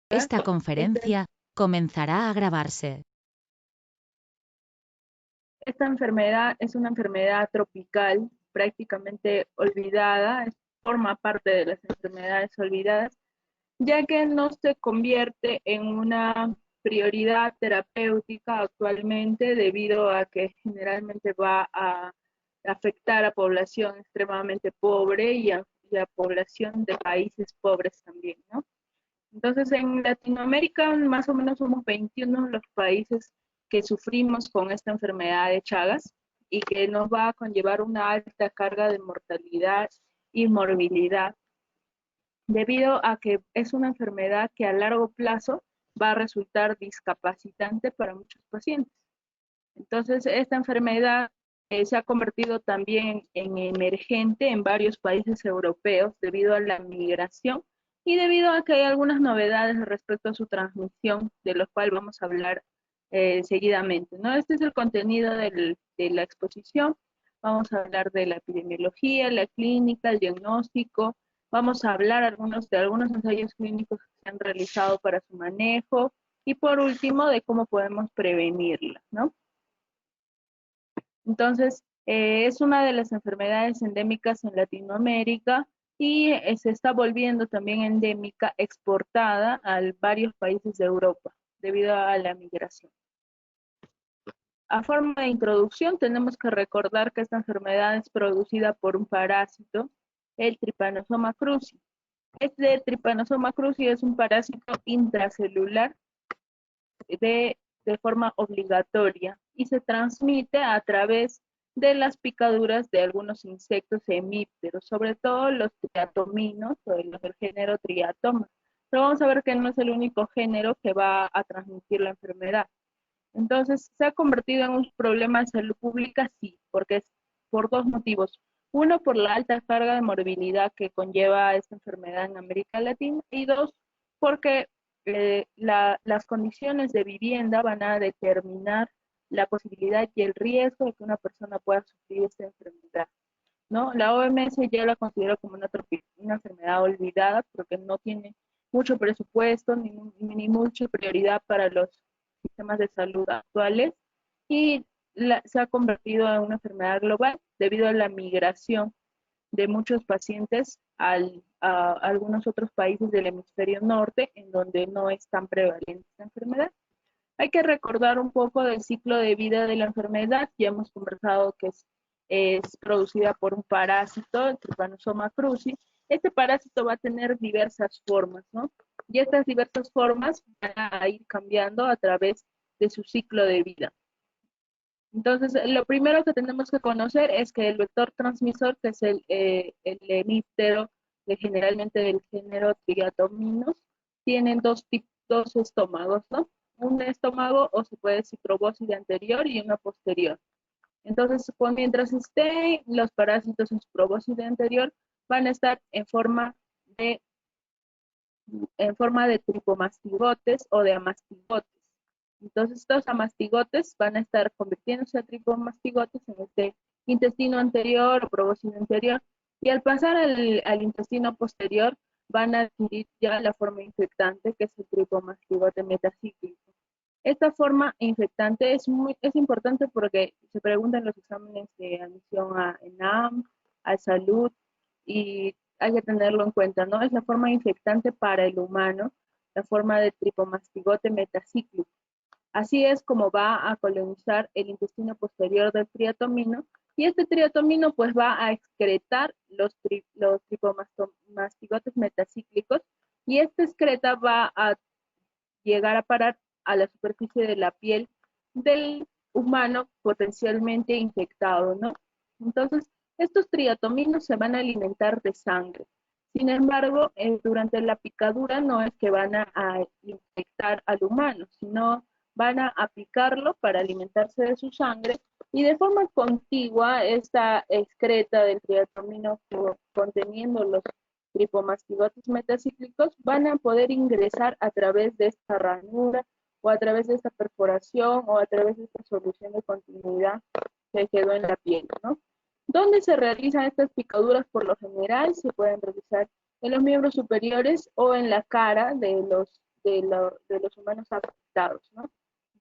Esta conferencia comenzará a grabarse. Esta enfermedad es una enfermedad tropical, prácticamente olvidada, forma parte de las enfermedades olvidadas, ya que no se convierte en una prioridad terapéutica actualmente debido a que generalmente va a afectar a población extremadamente pobre y a población de países pobres también, ¿no? Entonces, en Latinoamérica más o menos somos 21 los países que sufrimos con esta enfermedad de Chagas y que nos va a conllevar una alta carga de mortalidad y morbilidad, debido a que es una enfermedad que a largo plazo va a resultar discapacitante para muchos pacientes. Entonces, esta enfermedad se ha convertido también en emergente en varios países europeos debido a la migración y debido a que hay algunas novedades respecto a su transmisión, de los cuales vamos a hablar seguidamente, ¿no? Este es el contenido de la exposición. Vamos a hablar de la epidemiología, la clínica, el diagnóstico. Vamos a hablar de algunos ensayos clínicos que se han realizado para su manejo y por último de cómo podemos prevenirla, ¿no? Entonces, es una de las enfermedades endémicas en Latinoamérica y se está volviendo también endémica, exportada a varios países de Europa debido a la migración. A forma de introducción, tenemos que recordar que esta enfermedad es producida por un parásito, el Trypanosoma cruzi. Este Trypanosoma cruzi es un parásito intracelular de forma obligatoria y se transmite a través de las picaduras de algunos insectos hemípteros, sobre todo los triatominos o los del género Triatoma. Pero vamos a ver que no es el único género que va a transmitir la enfermedad. Entonces, ¿se ha convertido en un problema de salud pública? Sí, porque es por dos motivos. Uno, por la alta carga de morbilidad que conlleva esta enfermedad en América Latina, y dos, porque las condiciones de vivienda van a determinar la posibilidad y el riesgo de que una persona pueda sufrir esta enfermedad, ¿no? La OMS ya la considera como una enfermedad olvidada porque no tiene mucho presupuesto ni mucha prioridad para los sistemas de salud actuales y se ha convertido en una enfermedad global debido a la migración de muchos pacientes a algunos otros países del hemisferio norte en donde no es tan prevalente esta enfermedad. Hay que recordar un poco del ciclo de vida de la enfermedad. Ya hemos conversado que es producida por un parásito, el Trypanosoma cruzi. Este parásito va a tener diversas formas, ¿no? Y estas diversas formas van a ir cambiando a través de su ciclo de vida. Entonces, lo primero que tenemos que conocer es que el vector transmisor, que es el hemíptero, generalmente del género Triatominos, tienen dos estómagos, ¿no? Un estómago, o se puede decir probóscide anterior y una posterior. Entonces, mientras estén los parásitos en su probóscide anterior, van a estar en forma de tripomastigotes o de amastigotes. Entonces, estos amastigotes van a estar convirtiéndose a tripomastigotes en este intestino anterior o probóscide anterior, y al pasar al intestino posterior van a adquirir ya la forma infectante, que es el tripomastigote metacíclico. Esta forma infectante es importante porque se preguntan los exámenes de admisión a ENAM, a salud, y hay que tenerlo en cuenta, ¿no? Es la forma infectante para el humano, la forma de tripomastigote metacíclico. Así es como va a colonizar el intestino posterior del triatomino, y este triatomino pues va a excretar los tripomastigotes metacíclicos, y esta excreta va a llegar a parar a la superficie de la piel del humano potencialmente infectado, ¿no? Entonces, estos triatominos se van a alimentar de sangre. Sin embargo, durante la picadura no es que van a infectar al humano, sino van a picarlo para alimentarse de su sangre, y de forma contigua esta excreta del triatomino conteniendo los tripomastigotes metacíclicos van a poder ingresar a través de esta ranura o a través de esta perforación o a través de esta solución de continuidad que quedó en la piel, ¿no? ¿Dónde se realizan estas picaduras? Por lo general se pueden realizar en los miembros superiores o en la cara de de los humanos afectados, ¿no?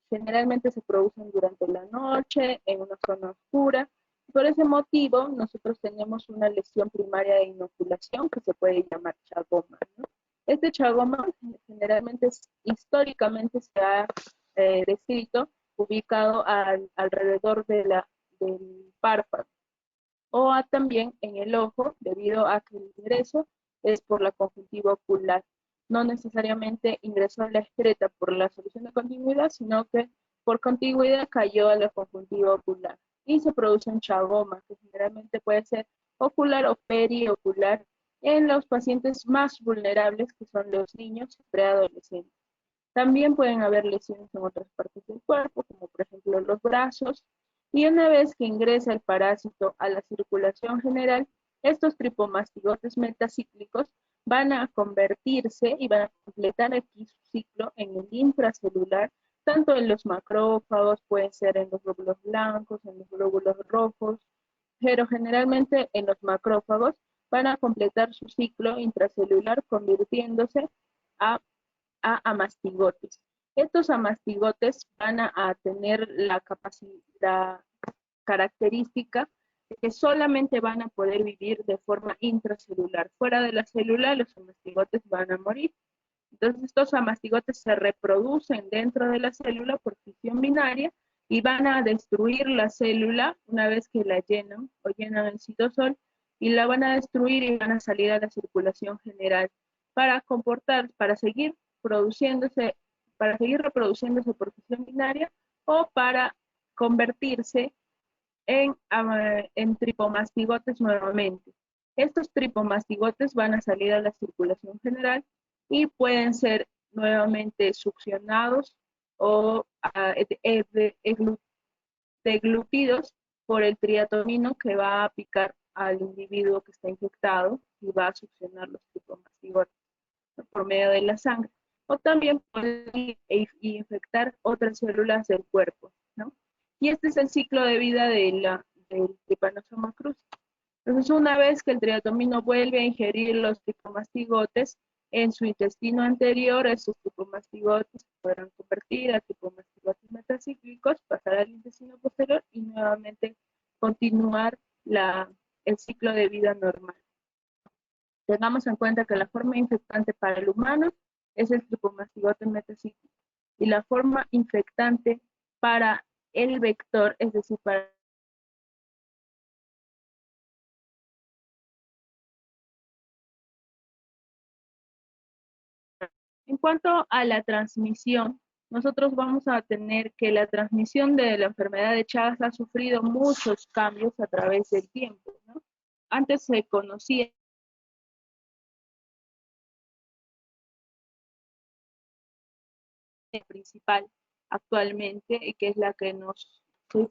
Generalmente se producen durante la noche, en una zona oscura. Por ese motivo, nosotros tenemos una lesión primaria de inoculación que se puede llamar chagoma, ¿no? Este chagoma generalmente, históricamente se ha descrito ubicado alrededor del párpado o también en el ojo, debido a que el ingreso es por la conjuntiva ocular. No necesariamente ingresó a la excreta por la solución de continuidad, sino que por contigüidad cayó a la conjuntiva ocular y se produce un chagoma, que generalmente puede ser ocular o periocular en los pacientes más vulnerables, que son los niños y preadolescentes. También pueden haber lesiones en otras partes del cuerpo, como por ejemplo los brazos, y una vez que ingresa el parásito a la circulación general, estos tripomastigotes metacíclicos van a convertirse y van a completar aquí su ciclo en el intracelular, tanto en los macrófagos, pueden ser en los glóbulos blancos, en los glóbulos rojos, pero generalmente en los macrófagos van a completar su ciclo intracelular convirtiéndose a amastigotes. Estos amastigotes van a tener la capacidad característica de que solamente van a poder vivir de forma intracelular. Fuera de la célula, los amastigotes van a morir. Entonces, estos amastigotes se reproducen dentro de la célula por fisión binaria y van a destruir la célula una vez que la llenan o llenan el citosol, y la van a destruir y van a salir a la circulación general para seguir produciéndose, para seguir reproduciéndose por fisión binaria o para convertirse en tripomastigotes nuevamente. Estos tripomastigotes van a salir a la circulación general y pueden ser nuevamente succionados o deglutidos por el triatomino, que va a picar al individuo que está infectado y va a succionar los tripomastigotes por medio de la sangre. O también pueden infectar otras células del cuerpo, ¿no? Y este es el ciclo de vida del Trypanosoma cruzi. Entonces, una vez que el triatomino vuelve a ingerir los tripomastigotes en su intestino anterior, estos tripomastigotes se podrán convertir a tripomastigotes metacíclicos, pasar al intestino posterior y nuevamente continuar el ciclo de vida normal. Tengamos en cuenta que la forma infectante para el humano es el tripomastigote metacíclico y la forma infectante para el vector, es decir, para en cuanto a la transmisión, nosotros vamos a tener que la transmisión de la enfermedad de Chagas ha sufrido muchos cambios a través del tiempo, ¿no? Antes se conocía principal actualmente, que es la que nos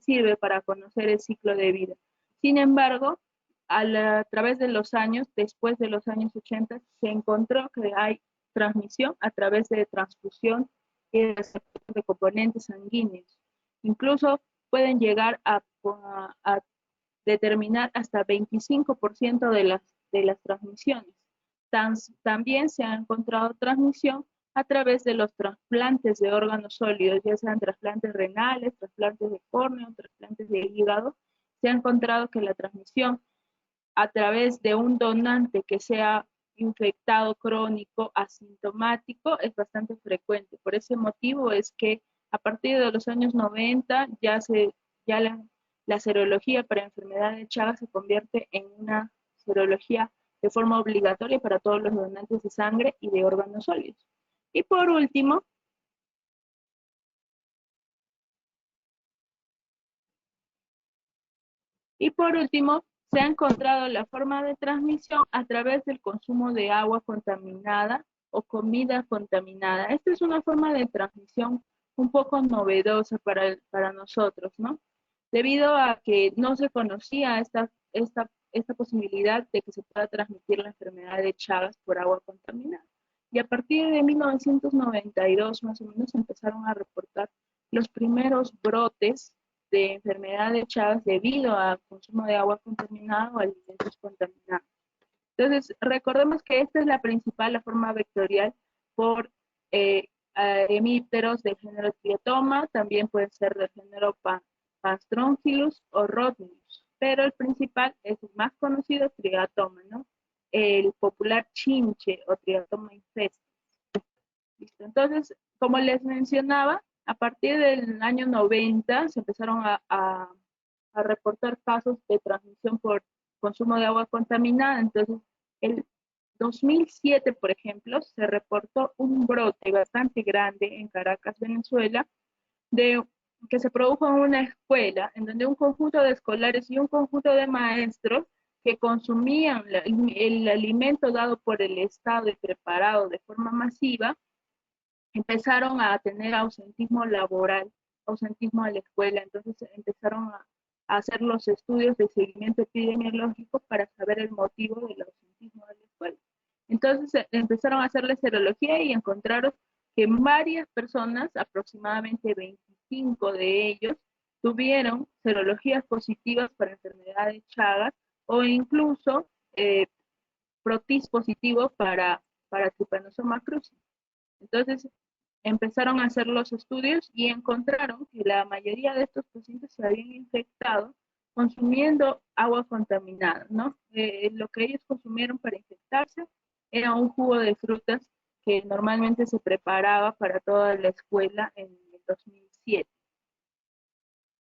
sirve para conocer el ciclo de vida. Sin embargo, a través de los años, después de los años 80, se encontró que hay transmisión a través de transfusión y de componentes sanguíneos. Incluso pueden llegar a determinar hasta 25% de las transmisiones. También se ha encontrado transmisión a través de los trasplantes de órganos sólidos, ya sean trasplantes renales, trasplantes de córnea, trasplantes de hígado. Se ha encontrado que la transmisión a través de un donante que sea infectado crónico asintomático es bastante frecuente. Por ese motivo es que a partir de los años 90 ya la serología para enfermedad de Chagas se convierte en una serología de forma obligatoria para todos los donantes de sangre y de órganos sólidos. Y por último, se ha encontrado la forma de transmisión a través del consumo de agua contaminada o comida contaminada. Esta es una forma de transmisión un poco novedosa para nosotros, ¿no? Debido a que no se conocía esta posibilidad de que se pueda transmitir la enfermedad de Chagas por agua contaminada. Y a partir de 1992 más o menos empezaron a reportar los primeros brotes de enfermedad de Chagas debido al consumo de agua contaminada o alimentos contaminados. Entonces, recordemos que esta es la principal, la forma vectorial por hemípteros del género Triatoma, también pueden ser del género Pastrongyllus o Rhodnius, pero el principal es el más conocido, Triatoma, ¿no? El popular chinche o Triatoma infestis. ¿Listo? Entonces, como les mencionaba, a partir del año 90 se empezaron a reportar casos de transmisión por consumo de agua contaminada. Entonces, el 2007, por ejemplo, se reportó un brote bastante grande en Caracas, Venezuela, de, que se produjo en una escuela en donde un conjunto de escolares y un conjunto de maestros que consumían el alimento dado por el Estado y preparado de forma masiva, empezaron a tener ausentismo laboral, ausentismo a la escuela. Entonces empezaron a hacer los estudios de seguimiento epidemiológico para saber el motivo del ausentismo de la escuela. Entonces empezaron a hacerle serología y encontraron que varias personas, aproximadamente 25 de ellos, tuvieron serologías positivas para enfermedad de Chagas o incluso protis positivo para Trypanosoma cruzi. Entonces empezaron a hacer los estudios y encontraron que la mayoría de estos pacientes se habían infectado consumiendo agua contaminada, ¿no? Lo que ellos consumieron para infectarse era un jugo de frutas que normalmente se preparaba para toda la escuela en el 2007.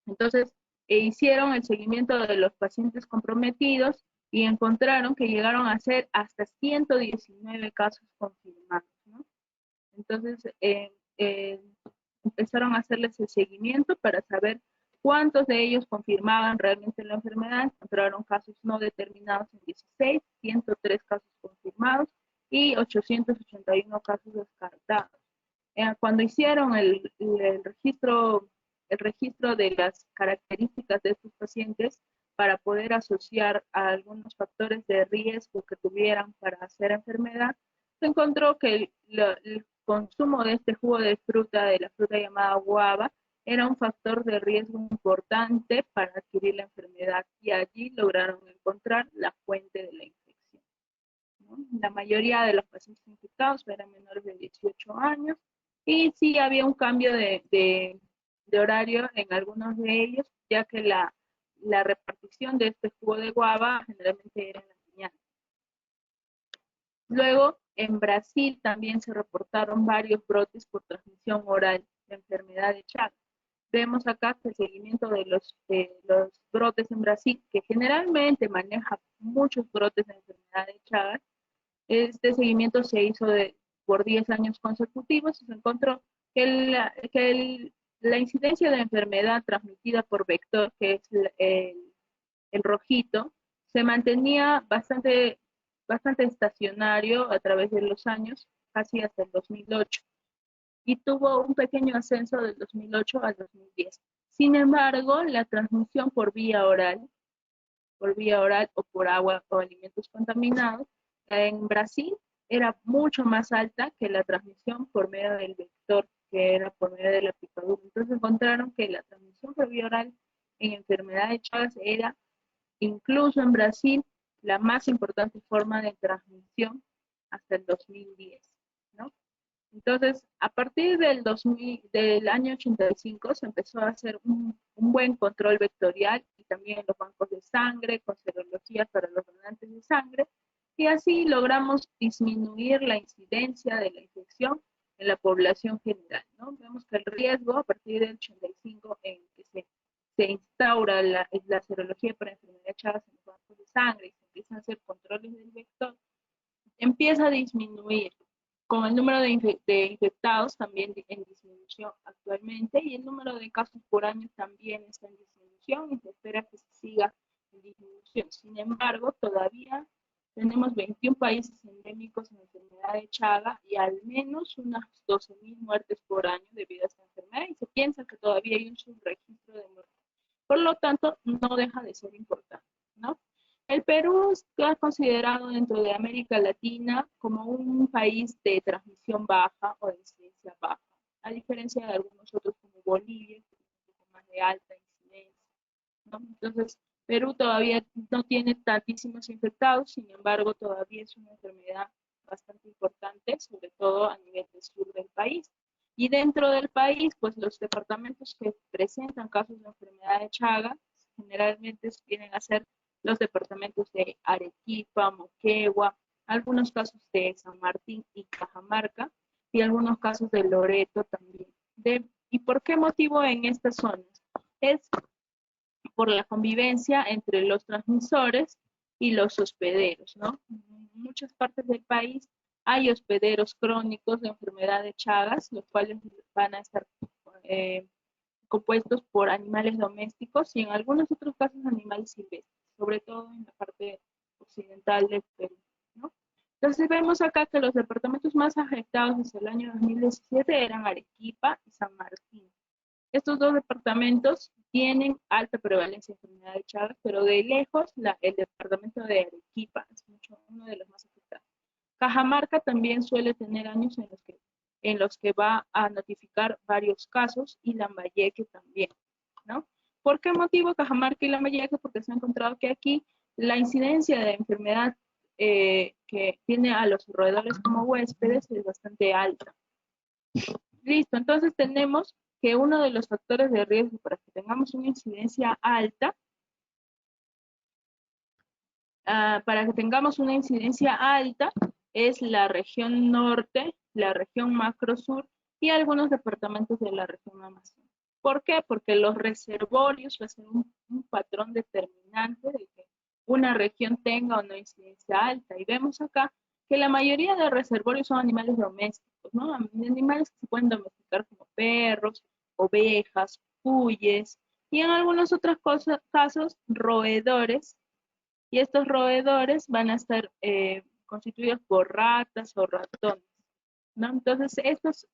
Entonces, hicieron el seguimiento de los pacientes comprometidos y encontraron que llegaron a ser hasta 119 casos confirmados, ¿no? Entonces, empezaron a hacerles el seguimiento para saber cuántos de ellos confirmaban realmente la enfermedad. Encontraron casos no determinados en 16, 103 casos confirmados y 881 casos descartados. Cuando hicieron el registro de las características de estos pacientes para poder asociar a algunos factores de riesgo que tuvieran para hacer enfermedad, se encontró que el consumo de este jugo de fruta, de la fruta llamada guava, era un factor de riesgo importante para adquirir la enfermedad y allí lograron encontrar la fuente de la infección, ¿no? La mayoría de los pacientes infectados eran menores de 18 años y sí había un cambio de horario en algunos de ellos, ya que la repartición de este jugo de guava generalmente era en la mañana. Luego, en Brasil también se reportaron varios brotes por transmisión oral de enfermedad de Chagas. Vemos acá que el seguimiento de los brotes en Brasil, que generalmente maneja muchos brotes de enfermedad de Chagas, este seguimiento se hizo por 10 años consecutivos y se encontró que la incidencia de enfermedad transmitida por vector, que es el rojito, se mantenía bastante estacionario a través de los años, casi hasta el 2008, y tuvo un pequeño ascenso del 2008 al 2010. Sin embargo, la transmisión por vía oral o por agua o alimentos contaminados, en Brasil era mucho más alta que la transmisión por medio del vector, que era por medio de la picadura. Entonces encontraron que la transmisión por vía oral en enfermedad de Chagas era, incluso en Brasil, la más importante forma de transmisión hasta el 2010, ¿no? Entonces, a partir del año 85 se empezó a hacer un buen control vectorial y también en los bancos de sangre, con serologías para los donantes de sangre, y así logramos disminuir la incidencia de la infección en la población general, ¿no? Vemos que el riesgo a partir del 85 en que se instaura la serología para enfermedad de Chagas en los bancos de sangre y se empiezan a hacer controles del vector, empieza a disminuir con el número de infectados también en disminución actualmente y el número de casos por año también está en disminución y se espera que se siga en disminución. Sin embargo, todavía tenemos 21 países endémicos en enfermedad de Chaga y al menos unas 12.000 muertes por año debido a esta enfermedad y se piensa que todavía hay un subregistro de muertes. Por lo tanto, no deja de ser importante, ¿no? El Perú está considerado dentro de América Latina como un país de transmisión baja o de incidencia baja, a diferencia de algunos otros como Bolivia, que tiene un poco más de alta incidencia, ¿no? Entonces, Perú todavía no tiene tantísimos infectados, sin embargo, todavía es una enfermedad bastante importante, sobre todo a nivel del sur del país. Y dentro del país, pues los departamentos que presentan casos de enfermedad de Chagas generalmente vienen a ser los departamentos de Arequipa, Moquegua, algunos casos de San Martín y Cajamarca, y algunos casos de Loreto también. ¿Y por qué motivo en estas zonas? Es por la convivencia entre los transmisores y los hospederos, ¿no? En muchas partes del país hay hospederos crónicos de enfermedad de Chagas, los cuales van a estar eh, compuestos por animales domésticos y en algunos otros casos animales silvestres, sobre todo en la parte occidental del Perú, ¿no? Entonces vemos acá que los departamentos más afectados desde el año 2017 eran Arequipa y San Martín. Estos dos departamentos tienen alta prevalencia de enfermedad de Chagas, pero de lejos el departamento de Arequipa es uno de los más afectados. Cajamarca también suele tener años en los que va a notificar varios casos y Lambayeque también, ¿no? ¿Por qué motivo Cajamarca y Lambayeque? Porque se ha encontrado que aquí la incidencia de enfermedad que tiene a los roedores como huéspedes es bastante alta. Listo, entonces tenemos que uno de los factores de riesgo para que tengamos una incidencia alta, es la región norte, la región macrosur y algunos departamentos de la región Amazonas. ¿Por qué? Porque los reservorios va a ser un patrón determinante de que una región tenga o no incidencia alta. Y vemos acá que la mayoría de reservorios son animales domésticos, ¿no? Animales que se pueden domesticar como perros, ovejas, cuyes, y en algunos otros casos, roedores, y estos roedores van a estar constituidos por ratas o ratones, ¿no? Entonces, estos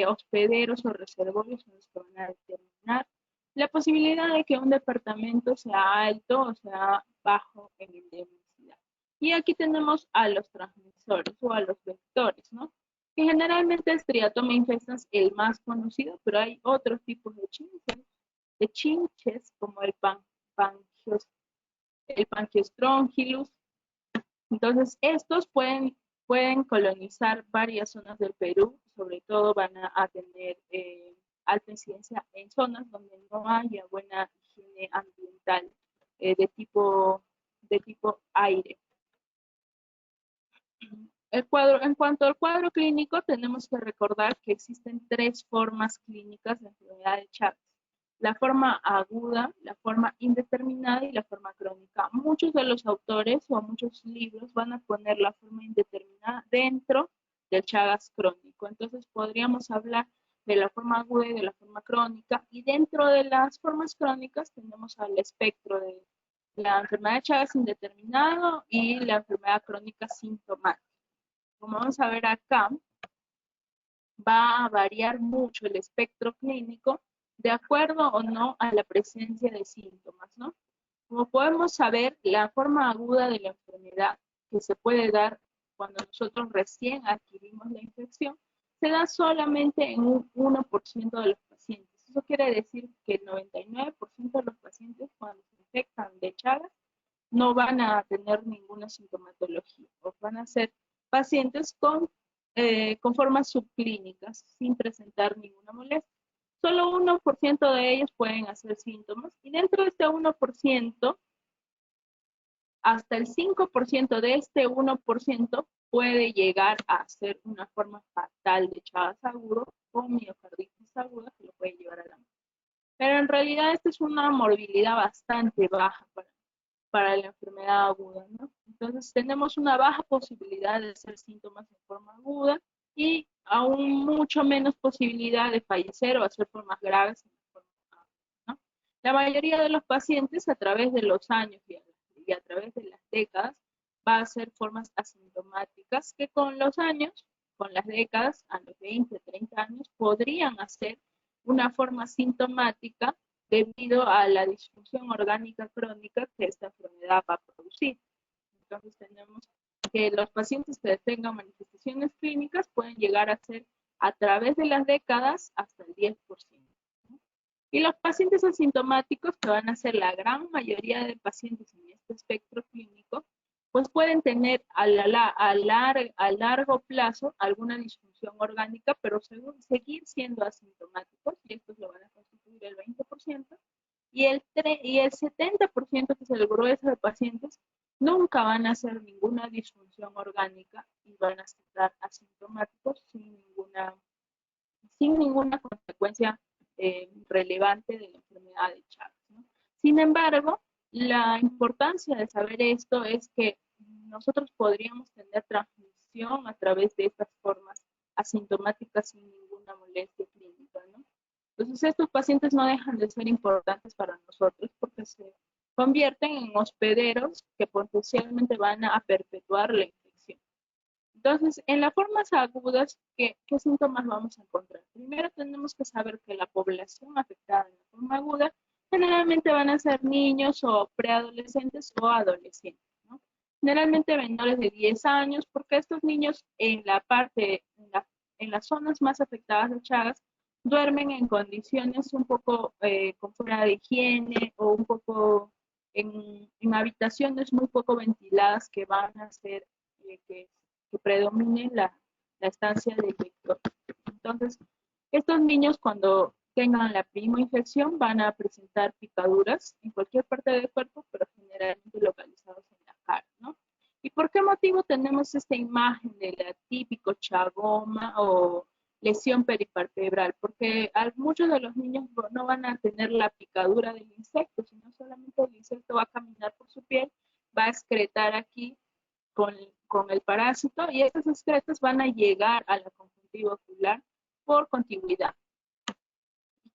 hospederos o reservorios son los que van a determinar la posibilidad de que un departamento sea alto o sea bajo en endemicidad. Y aquí tenemos a los transmisores o a los vectores, ¿no? Que generalmente es Triatoma infestans el más conocido, pero hay otros tipos de chinches como el Pangiostrongylus. Entonces, estos pueden colonizar varias zonas del Perú, sobre todo van a tener alta incidencia en zonas donde no haya buena higiene ambiental de tipo aire. En cuanto al cuadro clínico, tenemos que recordar que existen tres formas clínicas de enfermedad de Chagas: la forma aguda, la forma indeterminada y la forma crónica. Muchos de los autores o muchos libros van a poner la forma indeterminada dentro del Chagas crónico. Entonces podríamos hablar de la forma aguda y de la forma crónica, y dentro de las formas crónicas tenemos al espectro de la enfermedad de Chagas indeterminado y la enfermedad crónica sintomática. Como vamos a ver acá, va a variar mucho el espectro clínico de acuerdo o no a la presencia de síntomas, ¿no? Como podemos saber, la forma aguda de la enfermedad que se puede dar cuando nosotros recién adquirimos la infección, se da solamente en un 1% de los pacientes. Eso quiere decir que el 99% de los pacientes cuando se infectan de Chagas no van a tener ninguna sintomatología, o van a ser pacientes con formas subclínicas sin presentar ninguna molestia. Solo 1% de ellos pueden hacer síntomas, y dentro de este 1%, hasta el 5% de este 1% puede llegar a ser una forma fatal de Chagas agudo o miocarditis aguda que lo puede llevar a la muerte. Pero en realidad esta es una morbilidad bastante baja para la enfermedad aguda, ¿no? Entonces tenemos una baja posibilidad de hacer síntomas en forma aguda y aún mucho menos posibilidad de fallecer o hacer formas graves en forma aguda, ¿no? La mayoría de los pacientes a través de los años y a través de las décadas va a hacer formas asintomáticas que con los años, con las décadas, a los 20, 30 años, podrían hacer una forma sintomática debido a la disfunción orgánica crónica que esta enfermedad va a producir. Entonces tenemos que los pacientes que tengan manifestaciones clínicas pueden llegar a ser a través de las décadas hasta el 10%. Y los pacientes asintomáticos, que van a ser la gran mayoría de pacientes en este espectro clínico, pues pueden tener a largo plazo alguna disfunción orgánica, pero seguir siendo asintomáticos, y estos lo van a constituir el 20%, y el 70%, que es el grueso de pacientes, nunca van a hacer ninguna disfunción orgánica y van a estar asintomáticos sin ninguna consecuencia relevante de la enfermedad de Chagas, ¿no? Sin embargo, la importancia de saber esto es que nosotros podríamos tener transmisión a través de estas formas asintomáticas sin ninguna molestia clínica, ¿no? Entonces, estos pacientes no dejan de ser importantes para nosotros porque se convierten en hospederos que potencialmente van a perpetuar la infección. Entonces, en las formas agudas, ¿qué síntomas vamos a encontrar? Primero tenemos que saber que la población afectada en la forma aguda generalmente van a ser niños o preadolescentes o adolescentes, ¿no? Generalmente menores de 10 años, porque estos niños en las zonas más afectadas de Chagas, duermen en condiciones un poco con fuera de higiene o un poco en habitaciones muy poco ventiladas que van a hacer que predomine la estancia del vector. Entonces, estos niños cuando tengan la prima infección van a presentar picaduras en cualquier parte del cuerpo, pero generalmente localizados en la cara, ¿no? ¿Y por qué motivo tenemos esta imagen del típico chagoma o lesión peripalpebral? Porque muchos de los niños no van a tener la picadura del insecto, sino solamente el insecto va a caminar por su piel, va a excretar aquí con el parásito y esas excretas van a llegar a la conjuntiva ocular por contigüidad.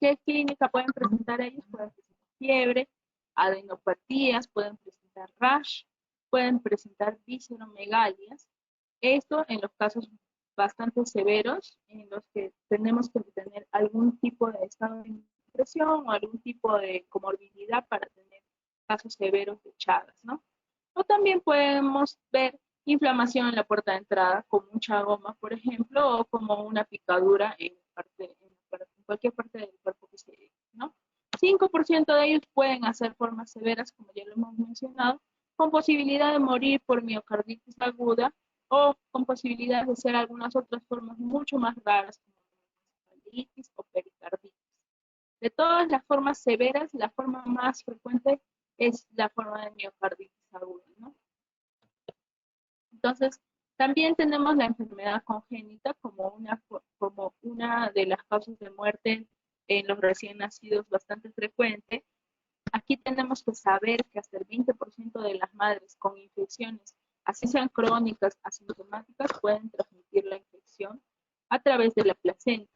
¿Qué clínica pueden presentar ellos? Pueden presentar fiebre, adenopatías, pueden presentar rash, pueden presentar visceromegalias. Esto en los casos bastante severos, en los que tenemos que tener algún tipo de estado de depresión o algún tipo de comorbilidad para tener casos severos de Chagas, ¿no? O también podemos ver inflamación en la puerta de entrada, como un chagoma, por ejemplo, o como una picadura en cualquier parte del cuerpo que se dé, ¿no? 5% de ellos pueden hacer formas severas, como ya lo hemos mencionado, con posibilidad de morir por miocarditis aguda o con posibilidad de ser algunas otras formas mucho más raras, como encefalitis o pericarditis. De todas las formas severas, la forma más frecuente es la forma de miocarditis aguda, ¿no? Entonces, también tenemos la enfermedad congénita como una de las causas de muerte en los recién nacidos bastante frecuente. Aquí tenemos que saber que hasta el 20% de las madres con infecciones, así sean crónicas, asintomáticas, pueden transmitir la infección a través de la placenta.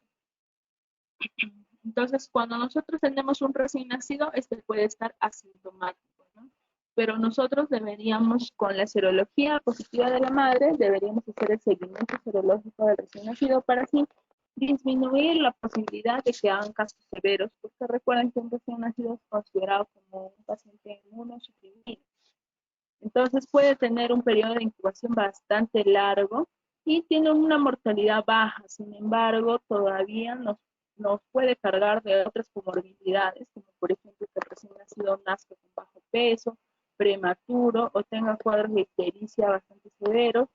Entonces, cuando nosotros tenemos un recién nacido, este puede estar asintomático, ¿no? Pero nosotros deberíamos, con la serología positiva de la madre, deberíamos hacer el seguimiento serológico del recién nacido para así disminuir la posibilidad de que hagan casos severos, porque recuerden que un recién nacido es considerado como un paciente inmunosuprimido. Entonces puede tener un periodo de incubación bastante largo y tiene una mortalidad baja. Sin embargo, todavía nos puede cargar de otras comorbilidades, como por ejemplo que el recién nacido nazca con bajo peso, prematuro o tenga cuadros de ictericia bastante severos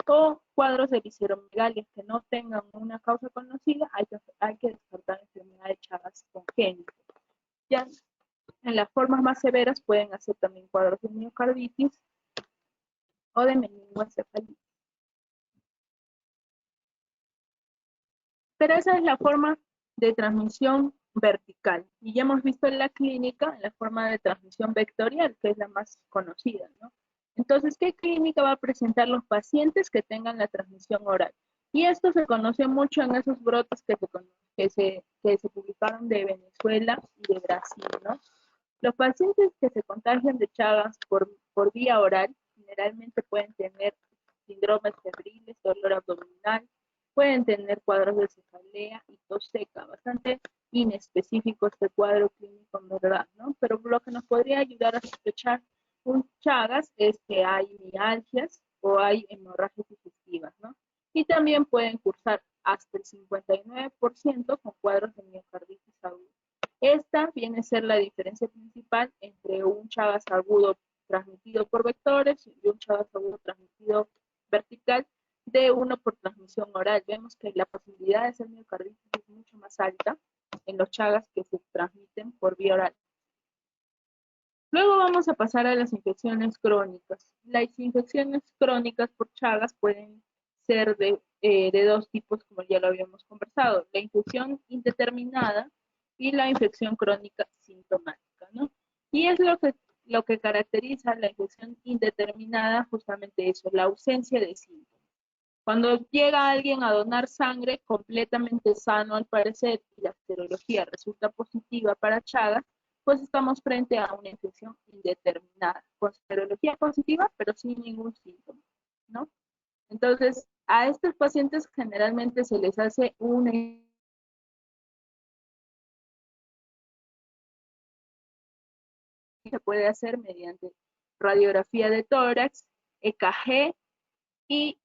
o cuadros de visceromegalias que no tengan una causa conocida, hay que descartar la enfermedad de Chagas congénita. Ya en las formas más severas pueden hacer también cuadros de miocarditis o de meningoencefalitis. Pero esa es la forma de transmisión vertical. Y ya hemos visto en la clínica la forma de transmisión vectorial, que es la más conocida, ¿no? Entonces, ¿qué clínica va a presentar los pacientes que tengan la transmisión oral? Y esto se conoce mucho en esos brotes que se publicaron de Venezuela y de Brasil, ¿no? Los pacientes que se contagian de Chagas por vía oral generalmente pueden tener síndromes febriles, dolor abdominal, pueden tener cuadros de cefalea y tos seca, bastante inespecífico este cuadro clínico en verdad, ¿no? Pero lo que nos podría ayudar a sospechar un Chagas es que hay mialgias o hay hemorragias digestivas, ¿no? Y también pueden cursar hasta el 59% con cuadros de miocarditis aguda. Esta viene a ser la diferencia principal entre un Chagas agudo transmitido por vectores y un Chagas agudo transmitido vertical, de uno por transmisión oral. Vemos que la posibilidad de hacer miocarditis es mucho más alta en los Chagas que se transmiten por vía oral. Luego vamos a pasar a las infecciones crónicas. Las infecciones crónicas por Chagas pueden ser de dos tipos, como ya lo habíamos conversado, la infección indeterminada y la infección crónica sintomática, ¿no? Y es lo que caracteriza la infección indeterminada, justamente eso, la ausencia de síntomas. Cuando llega alguien a donar sangre completamente sano al parecer y la serología resulta positiva para Chagas, pues estamos frente a una infección indeterminada, con serología positiva pero sin ningún síntoma, ¿no? Entonces, a estos pacientes generalmente se les hace una se puede hacer mediante radiografía de tórax, EKG y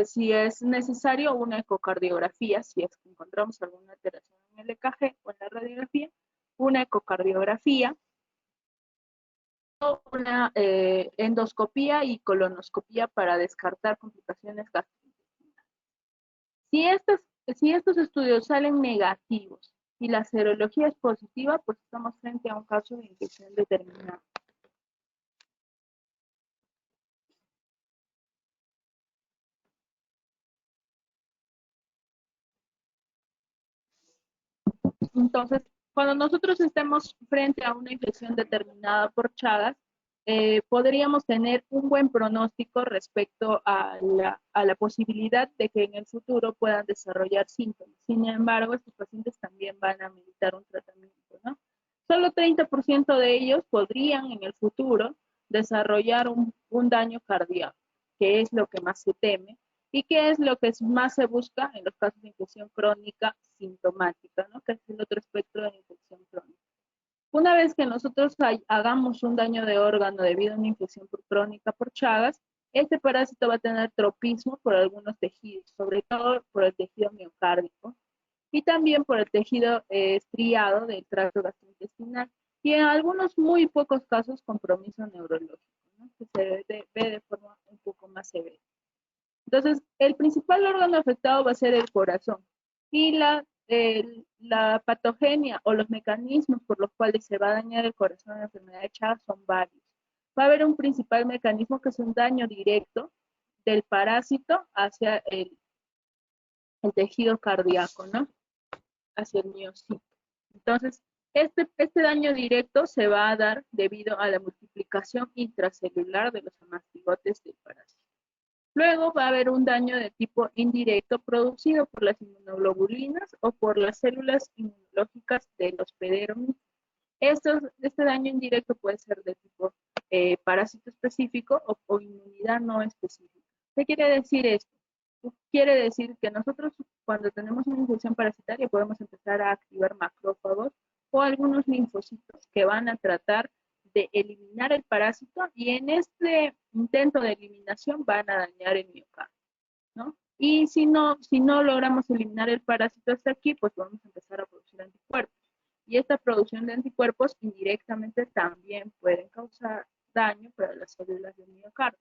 si es necesario una ecocardiografía, si es que encontramos alguna alteración en el EKG o en la radiografía, una ecocardiografía o una endoscopía y colonoscopía para descartar complicaciones gastrointestinales. Si estos estudios salen negativos y la serología es positiva, pues estamos frente a un caso de infección determinada. Entonces, cuando nosotros estemos frente a una infección determinada por Chagas, podríamos tener un buen pronóstico respecto a la posibilidad de que en el futuro puedan desarrollar síntomas. Sin embargo, estos pacientes también van a meditar un tratamiento, ¿no? Solo 30% de ellos podrían en el futuro desarrollar un daño cardíaco, que es lo que más se teme, y qué es lo que más se busca en los casos de infección crónica sintomática, ¿no? Que es el otro espectro de infección crónica. Una vez que nosotros hagamos un daño de órgano debido a una infección crónica por Chagas, este parásito va a tener tropismo por algunos tejidos, sobre todo por el tejido miocárdico y también por el tejido estriado del tracto gastrointestinal y en algunos muy pocos casos compromiso neurológico, ¿no? Que se ve de forma un poco más severa. Entonces, el principal órgano afectado va a ser el corazón y la patogenia o los mecanismos por los cuales se va a dañar el corazón en la enfermedad de Chagas son varios. Va a haber un principal mecanismo que es un daño directo del parásito hacia el tejido cardíaco, ¿no? Hacia el miocito. Entonces, este daño directo se va a dar debido a la multiplicación intracelular de los amastigotes del parásito. Luego va a haber un daño de tipo indirecto producido por las inmunoglobulinas o por las células inmunológicas del hospedermis. Este daño indirecto puede ser de tipo parásito específico o inmunidad no específica. ¿Qué quiere decir esto? Quiere decir que nosotros cuando tenemos una infección parasitaria podemos empezar a activar macrófagos o algunos linfocitos que van a tratar de eliminar el parásito y en este intento de eliminación van a dañar el miocardio, ¿no? Y si no logramos eliminar el parásito hasta aquí, pues vamos a empezar a producir anticuerpos. Y esta producción de anticuerpos indirectamente también pueden causar daño para las células del miocardio.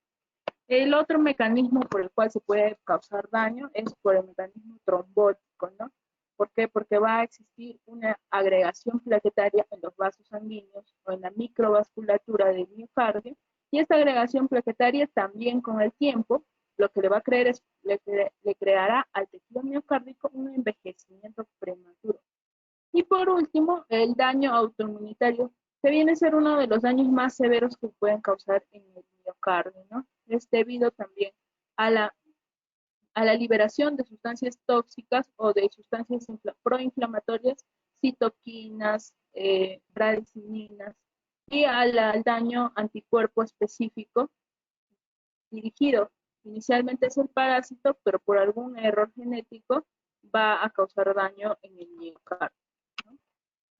El otro mecanismo por el cual se puede causar daño es por el mecanismo trombótico, ¿no? ¿Por qué? Porque va a existir una agregación plaquetaria en los vasos sanguíneos o en la microvasculatura del miocardio, y esta agregación plaquetaria también con el tiempo lo que le va a crear es, le creará al tejido miocárdico un envejecimiento prematuro. Y por último, el daño autoinmunitario, que viene a ser uno de los daños más severos que pueden causar en el miocardio, ¿no? Es debido también a la liberación de sustancias tóxicas o de sustancias proinflamatorias, citoquinas, bradicininas, y al daño anticuerpo específico dirigido. Inicialmente es el parásito, pero por algún error genético va a causar daño en el miocardio, ¿no?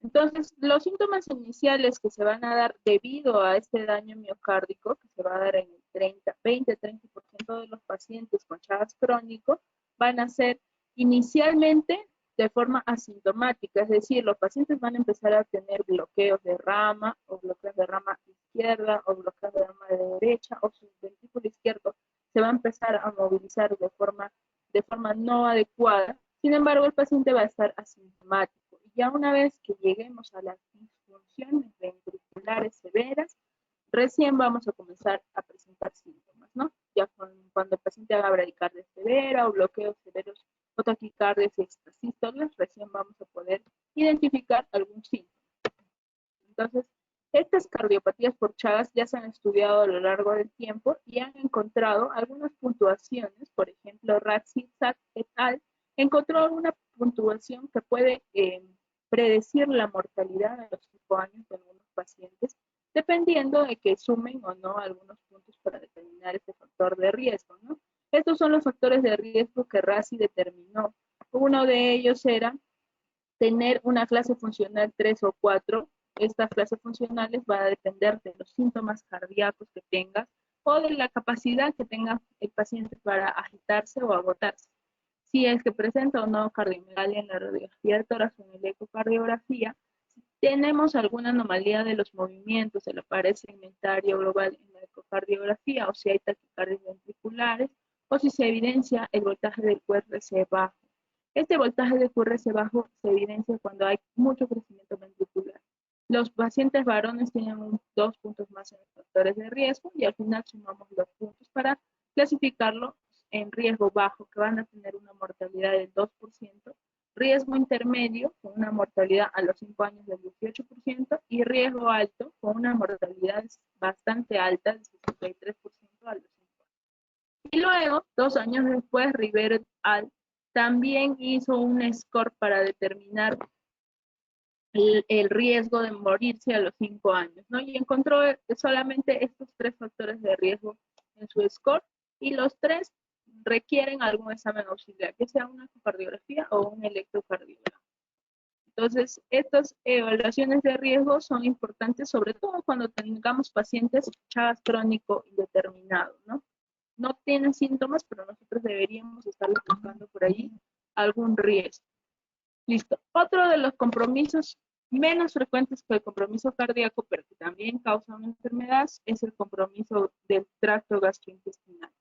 Entonces, los síntomas iniciales que se van a dar debido a este daño miocárdico, que se va a dar en el 20-30% de los pacientes con Chagas crónico, van a ser inicialmente de forma asintomática, es decir, los pacientes van a empezar a tener bloqueos de rama, o bloqueos de rama izquierda, o bloqueos de rama derecha, o su ventrículo izquierdo se va a empezar a movilizar de forma no adecuada. Sin embargo, el paciente va a estar asintomático. Y ya una vez que lleguemos a las disfunciones ventriculares severas, recién vamos a comenzar a presentar síntomas, ¿no? Ya cuando el paciente haga bradicardia severa o bloqueos severos o taquicardias y extrasístoles, recién vamos a poder identificar algún síntoma. Entonces, estas cardiopatías por Chagas ya se han estudiado a lo largo del tiempo y han encontrado algunas puntuaciones, por ejemplo, Ratzig-Zak et al. Encontró alguna puntuación que puede predecir la mortalidad a los 5 años de algunos pacientes, dependiendo de que sumen o no algunos puntos para determinar este factor de riesgo, ¿no? Estos son los factores de riesgo que Razi determinó. Uno de ellos era tener una clase funcional 3 o 4. Estas clases funcionales van a depender de los síntomas cardíacos que tengas o de la capacidad que tenga el paciente para agitarse o agotarse. Si es que presenta o no cardiomegalia en la radiografía de tórax o en la ecocardiografía, si tenemos alguna anomalía de los movimientos de la pared segmentaria global en la ecocardiografía, o si hay taquicardias ventriculares, o si se evidencia el voltaje del QRS bajo. Este voltaje de QRS bajo se evidencia cuando hay mucho crecimiento ventricular. Los pacientes varones tienen 2 puntos más en los factores de riesgo y al final sumamos los puntos para clasificarlo en riesgo bajo, que van a tener una mortalidad del 2%, riesgo intermedio, con una mortalidad a los 5 años del 18%, y riesgo alto, con una mortalidad bastante alta, del 63% a los 5 años. Y luego, 2 años después, Rivero et al. También hizo un score para determinar el riesgo de morirse a los 5 años, ¿no? Y encontró solamente estos 3 factores de riesgo en su score, y los 3 requieren algún examen auxiliar, que sea una ecocardiografía o un electrocardiograma. Entonces, estas evaluaciones de riesgo son importantes, sobre todo cuando tengamos pacientes Chagas crónico indeterminado, ¿no? No tienen síntomas, pero nosotros deberíamos estar buscando por allí algún riesgo. Listo. Otro de los compromisos menos frecuentes que el compromiso cardíaco, pero que también causa una enfermedad, es el compromiso del tracto gastrointestinal.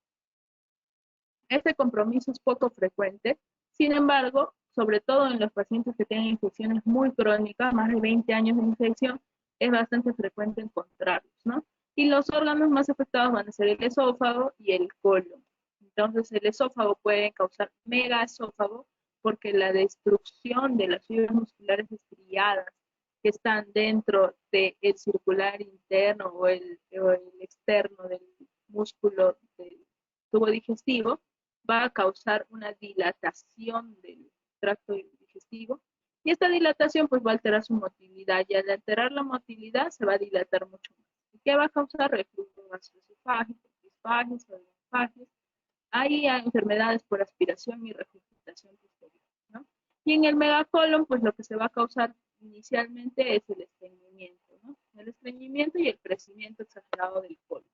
Este compromiso es poco frecuente, sin embargo, sobre todo en los pacientes que tienen infecciones muy crónicas, más de 20 años de infección, es bastante frecuente encontrarlos, ¿no? Y los órganos más afectados van a ser el esófago y el colon. Entonces, el esófago puede causar megaesófago porque la destrucción de las fibras musculares estriadas que están dentro del circular interno o el externo del músculo del tubo digestivo va a causar una dilatación del tracto digestivo, y esta dilatación pues va a alterar su motilidad, y al alterar la motilidad se va a dilatar mucho más. ¿Y qué va a causar? Reflujo gastroesofágico, disfagias, odinofagias. Hay enfermedades por aspiración y regurgitación posterior, ¿no? Y en el megacolon, pues lo que se va a causar inicialmente es el estreñimiento, ¿no? El estreñimiento y el crecimiento exagerado del colon.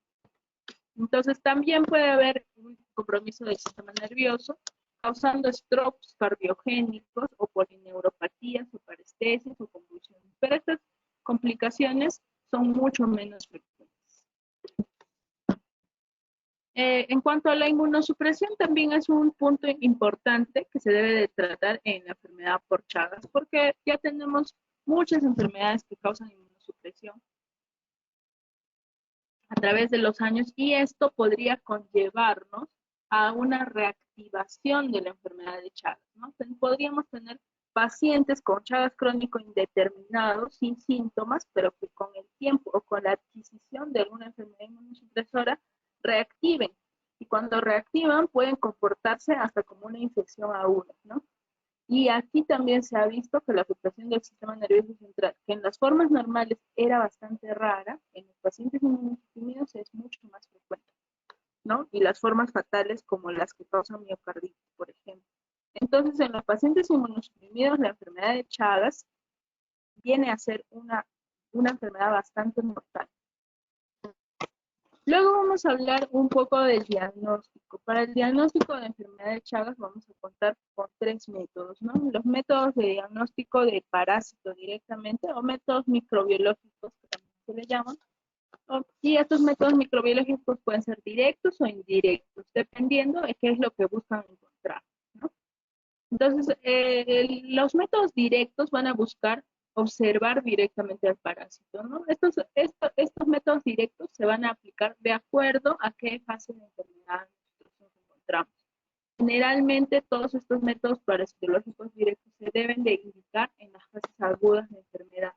Entonces, también puede haber un compromiso del sistema nervioso, causando strokes cardiogénicos o polineuropatías o parestesias o convulsiones. Pero estas complicaciones son mucho menos frecuentes. En cuanto a la inmunosupresión, también es un punto importante que se debe de tratar en la enfermedad por Chagas, porque ya tenemos muchas enfermedades que causan inmunosupresión a través de los años, y esto podría conllevarnos a una reactivación de la enfermedad de Chagas, ¿no? Podríamos tener pacientes con Chagas crónico indeterminado, sin síntomas, pero que con el tiempo o con la adquisición de alguna enfermedad inmunosupresora reactiven. Y cuando reactivan pueden comportarse hasta como una infección aguda, ¿no? Y aquí también se ha visto que la afectación del sistema nervioso central, que en las formas normales era bastante rara, en los pacientes inmunosuprimidos es mucho más frecuente, ¿no? Y las formas fatales como las que causan miocarditis, por ejemplo. Entonces, en los pacientes inmunosuprimidos, la enfermedad de Chagas viene a ser una enfermedad bastante mortal. Luego vamos a hablar un poco del diagnóstico. Para el diagnóstico de enfermedad de Chagas vamos a contar con tres métodos, ¿no? Los métodos de diagnóstico de parásito directamente o métodos microbiológicos, que también se le llaman. Y estos métodos microbiológicos pueden ser directos o indirectos, dependiendo de qué es lo que buscan encontrar, ¿no? Entonces, los métodos directos van a buscar observar directamente al parásito, ¿no? Estos métodos directos se van a aplicar de acuerdo a qué fase de enfermedad nosotros nos encontramos. Generalmente, todos estos métodos parasitológicos directos se deben de indicar en las fases agudas de enfermedad.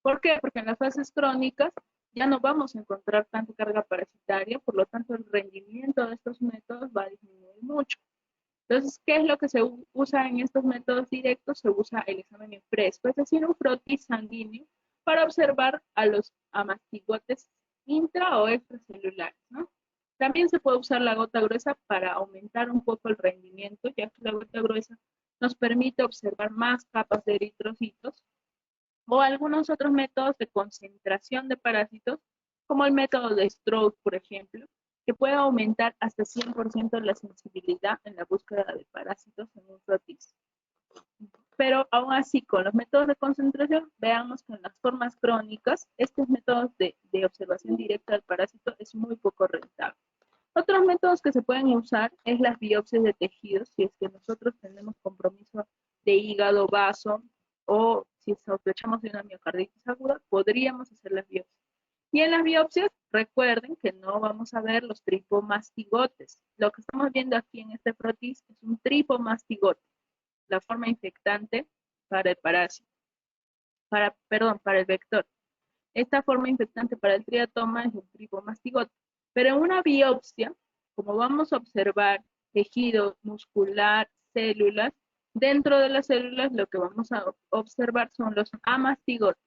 ¿Por qué? Porque en las fases crónicas ya no vamos a encontrar tanta carga parasitaria, por lo tanto, el rendimiento de estos métodos va a disminuir mucho. Entonces, ¿qué es lo que se usa en estos métodos directos? Se usa el examen en fresco, es decir, un frotis sanguíneo para observar a los amastigotes intra o extracelulares, ¿no? También se puede usar la gota gruesa para aumentar un poco el rendimiento, ya que la gota gruesa nos permite observar más capas de eritrocitos, o algunos otros métodos de concentración de parásitos, como el método de Stroke, por ejemplo, que puede aumentar hasta 100% la sensibilidad en la búsqueda de parásitos en un frotis. Pero aún así, con los métodos de concentración, veamos que en las formas crónicas, estos métodos de observación directa del parásito es muy poco rentable. Otros métodos que se pueden usar es las biopsias de tejidos, si es que nosotros tenemos compromiso de hígado, vaso, o si sospechamos de una miocarditis aguda, podríamos hacer las biopsias. Y en las biopsias, recuerden que no vamos a ver los tripomastigotes. Lo que estamos viendo aquí en este frotis es un tripomastigote, la forma infectante para el parásito, para el vector. Esta forma infectante para el triatoma es el tripomastigote. Pero en una biopsia, como vamos a observar tejido muscular, células, dentro de las células lo que vamos a observar son los amastigotes.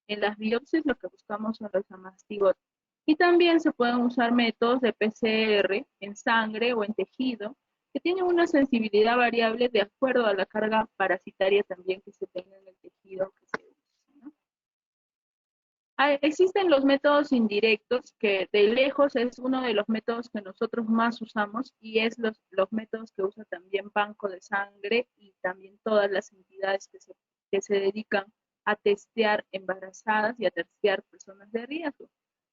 En las biopsias lo que buscamos son los amastigotes. Y también se pueden usar métodos de PCR en sangre o en tejido que tienen una sensibilidad variable de acuerdo a la carga parasitaria también que se tenga en el tejido que se use, ¿no? Existen los métodos indirectos, que de lejos es uno de los métodos que nosotros más usamos y es los métodos que usa también Banco de Sangre y también todas las entidades que se dedican a testear embarazadas y a testear personas de riesgo,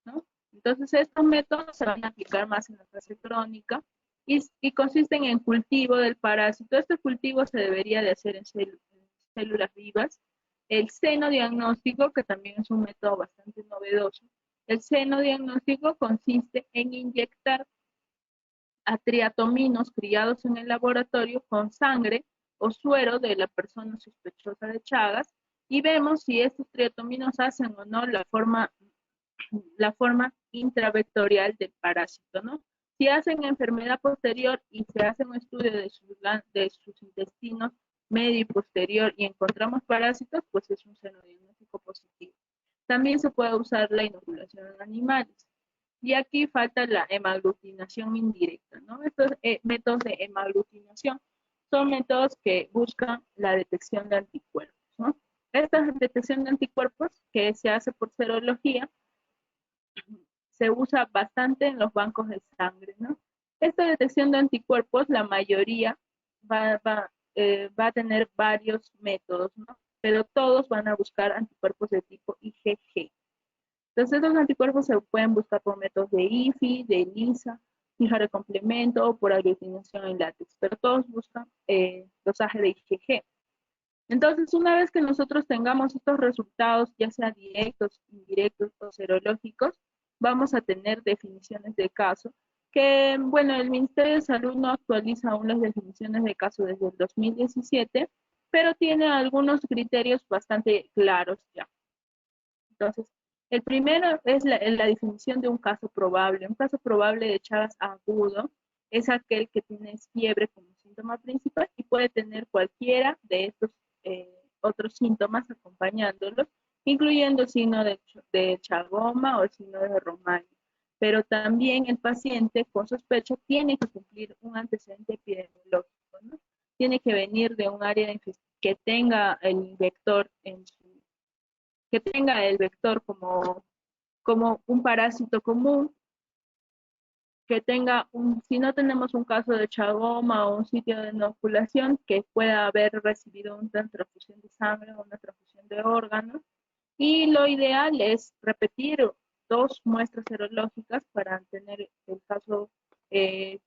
¿no? Entonces, estos métodos se van a aplicar más en la fase crónica y consisten en cultivo del parásito. Este cultivo se debería de hacer en células vivas. El seno diagnóstico, que también es un método bastante novedoso, el seno diagnóstico consiste en inyectar a triatominos criados en el laboratorio con sangre o suero de la persona sospechosa de Chagas y vemos si estos triatominos hacen o no la forma intravectorial del parásito, ¿no? Si hacen enfermedad posterior y se hace un estudio de sus intestinos medio y posterior y encontramos parásitos, pues es un seno diagnóstico positivo. También se puede usar la inoculación en animales. Y aquí falta la hemaglutinación indirecta, ¿no? Estos métodos de hemaglutinación son métodos que buscan la detección de anticuerpos, ¿no? Esta detección de anticuerpos que se hace por serología se usa bastante en los bancos de sangre, ¿no? Esta detección de anticuerpos, la mayoría va a tener varios métodos, ¿no? Pero todos van a buscar anticuerpos de tipo IgG. Entonces, los anticuerpos se pueden buscar por métodos de IFI, de ELISA, hija de complemento o por aglutinación en látex, pero todos buscan dosaje de IgG. Entonces, una vez que nosotros tengamos estos resultados, ya sea directos, indirectos o serológicos, vamos a tener definiciones de caso, que, bueno, el Ministerio de Salud no actualiza aún las definiciones de caso desde el 2017, pero tiene algunos criterios bastante claros ya. Entonces, el primero es la definición de un caso probable. Un caso probable de Chagas agudo es aquel que tiene fiebre como síntoma principal y puede tener cualquiera de estos otros síntomas acompañándolos, incluyendo el signo de Chagoma o el signo de Romaña. Pero también el paciente con sospecha tiene que cumplir un antecedente epidemiológico, ¿no? Tiene que venir de un área que tenga el vector que tenga el vector como un parásito común, que tenga si no tenemos un caso de chagoma o un sitio de inoculación, que pueda haber recibido una transfusión de sangre o una transfusión de órganos. Y lo ideal es repetir 2 muestras serológicas para tener el caso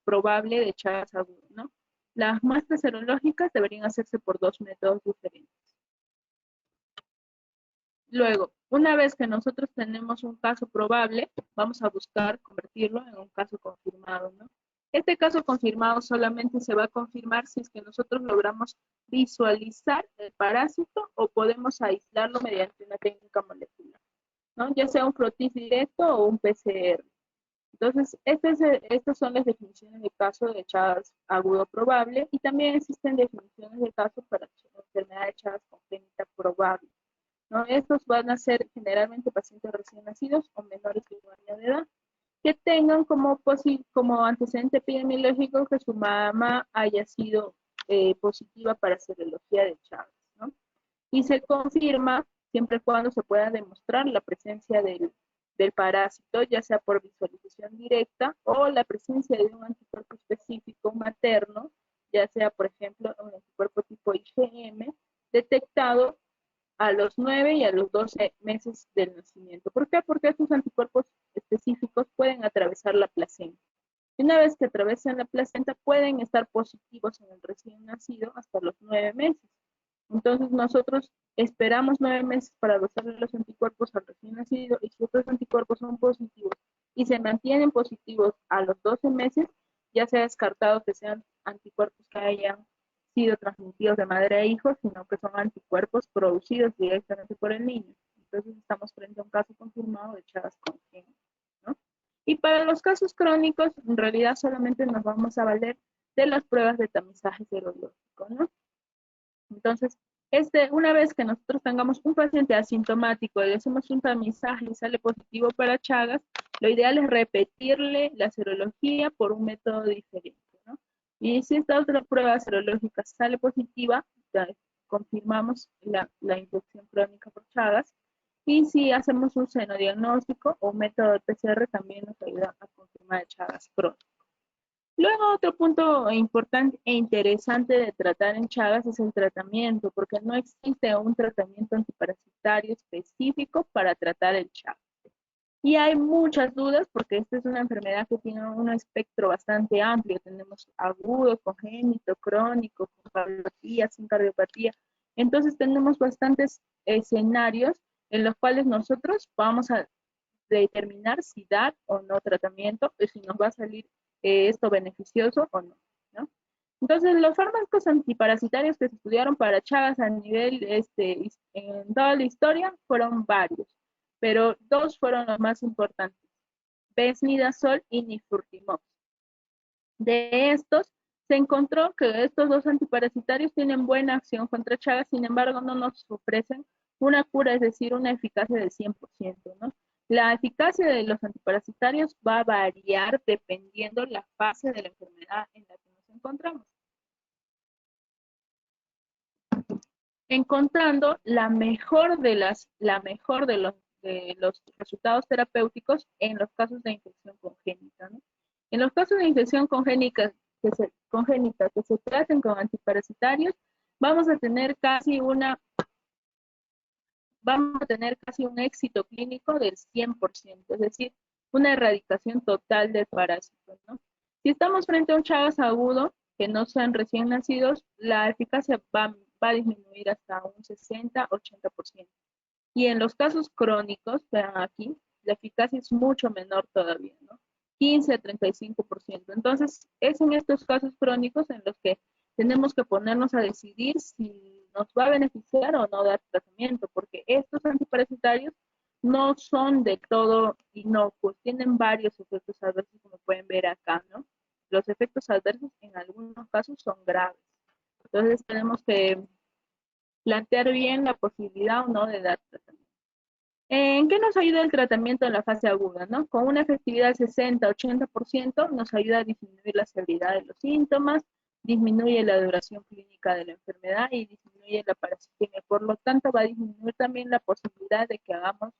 probable de Chagas agudo, ¿no? Las muestras serológicas deberían hacerse por 2 métodos diferentes. Luego, una vez que nosotros tenemos un caso probable, vamos a buscar convertirlo en un caso confirmado, ¿no? Este caso confirmado solamente se va a confirmar si es que nosotros logramos visualizar el parásito o podemos aislarlo mediante una técnica molecular, ¿no? Ya sea un flotis directo o un PCR. Entonces, estas son las definiciones de caso de Chagas agudo probable y también existen definiciones de caso para la enfermedad de Chagas congénita probable, ¿no? Estos van a ser generalmente pacientes recién nacidos o menores de 1 año de edad que tengan como antecedente epidemiológico que su mamá haya sido positiva para serología de Chagas, ¿no? Y se confirma siempre y cuando se pueda demostrar la presencia del parásito, ya sea por visualización directa o la presencia de un anticuerpo específico materno, ya sea, por ejemplo, un anticuerpo tipo IgM, detectado a los 9 y a los 12 meses del nacimiento. ¿Por qué? Porque estos anticuerpos específicos pueden atravesar la placenta. Y una vez que atravesan la placenta, pueden estar positivos en el recién nacido hasta los 9 meses. Entonces, nosotros esperamos 9 meses para dosarle los anticuerpos al recién nacido y si estos anticuerpos son positivos y se mantienen positivos a los 12 meses, ya se ha descartado que sean anticuerpos que hayan sido transmitidos de madre a hijo, sino que son anticuerpos producidos directamente por el niño. Entonces estamos frente a un caso confirmado de Chagas congénita, ¿no? Y para los casos crónicos, en realidad solamente nos vamos a valer de las pruebas de tamizaje serológico, ¿no? Entonces, una vez que nosotros tengamos un paciente asintomático y le hacemos un tamizaje y sale positivo para Chagas, lo ideal es repetirle la serología por un método diferente, ¿no? Y si esta otra prueba serológica sale positiva, ya confirmamos la infección crónica por Chagas. Y si hacemos un senodiagnóstico o un método de PCR, también nos ayuda a confirmar el Chagas crónico. Luego, otro punto importante e interesante de tratar en Chagas es el tratamiento, porque no existe un tratamiento antiparasitario específico para tratar el Chagas. Y hay muchas dudas porque esta es una enfermedad que tiene un espectro bastante amplio. Tenemos agudo, congénito, crónico, con cardiopatía, sin cardiopatía. Entonces tenemos bastantes escenarios en los cuales nosotros vamos a determinar si dar o no tratamiento y si nos va a salir esto beneficioso o no, ¿no? Entonces, los fármacos antiparasitarios que se estudiaron para Chagas a nivel, en toda la historia, fueron varios, pero 2 fueron los más importantes, Besnidazol y Nifurtimox. De estos, se encontró que estos 2 antiparasitarios tienen buena acción contra Chagas, sin embargo, no nos ofrecen una cura, es decir, una eficacia del 100%, ¿no? La eficacia de los antiparasitarios va a variar dependiendo la fase de la enfermedad en la que nos encontramos. Encontrando la mejor de los resultados terapéuticos en los casos de infección congénita, ¿no? En los casos de infección congénita que se traten con antiparasitarios, vamos a tener casi un éxito clínico del 100%, es decir, una erradicación total del parásito, ¿no? Si estamos frente a un Chagas agudo, que no sean recién nacidos, la eficacia va a disminuir hasta un 60-80%. Y en los casos crónicos, vean aquí, la eficacia es mucho menor todavía, ¿no? 15-35%. Entonces, es en estos casos crónicos en los que tenemos que ponernos a decidir si nos va a beneficiar o no dar tratamiento, porque estos antiparasitarios no son de todo inocuos, tienen varios efectos adversos, como pueden ver acá, ¿no? Los efectos adversos en algunos casos son graves. Entonces, tenemos que plantear bien la posibilidad o no de dar tratamiento. ¿En qué nos ayuda el tratamiento en la fase aguda, no? Con una efectividad del 60-80% nos ayuda a disminuir la severidad de los síntomas, disminuye la duración clínica de la enfermedad y disminuye la parasitemia. Por lo tanto, va a disminuir también la posibilidad de que hagamos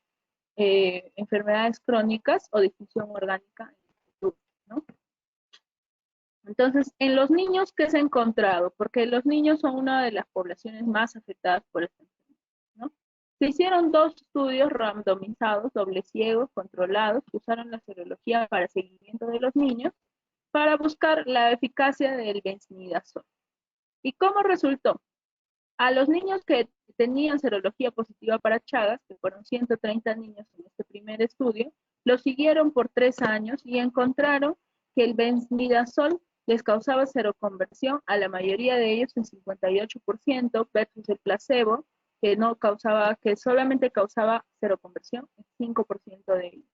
enfermedades crónicas o difusión orgánica en el futuro, ¿no? Entonces, en los niños, ¿qué se ha encontrado? Porque los niños son una de las poblaciones más afectadas por esta enfermedad, ¿no? Se hicieron dos estudios randomizados, doble ciegos, controlados, que usaron la serología para seguimiento de los niños para buscar la eficacia del benzimidazol. ¿Y cómo resultó? A los niños que tenían serología positiva para Chagas, que fueron 130 niños en este primer estudio, los siguieron por 3 años y encontraron que el benzimidazol les causaba seroconversión a la mayoría de ellos en 58% versus el placebo, que no causaba, que solamente causaba seroconversión en 5% de ellos.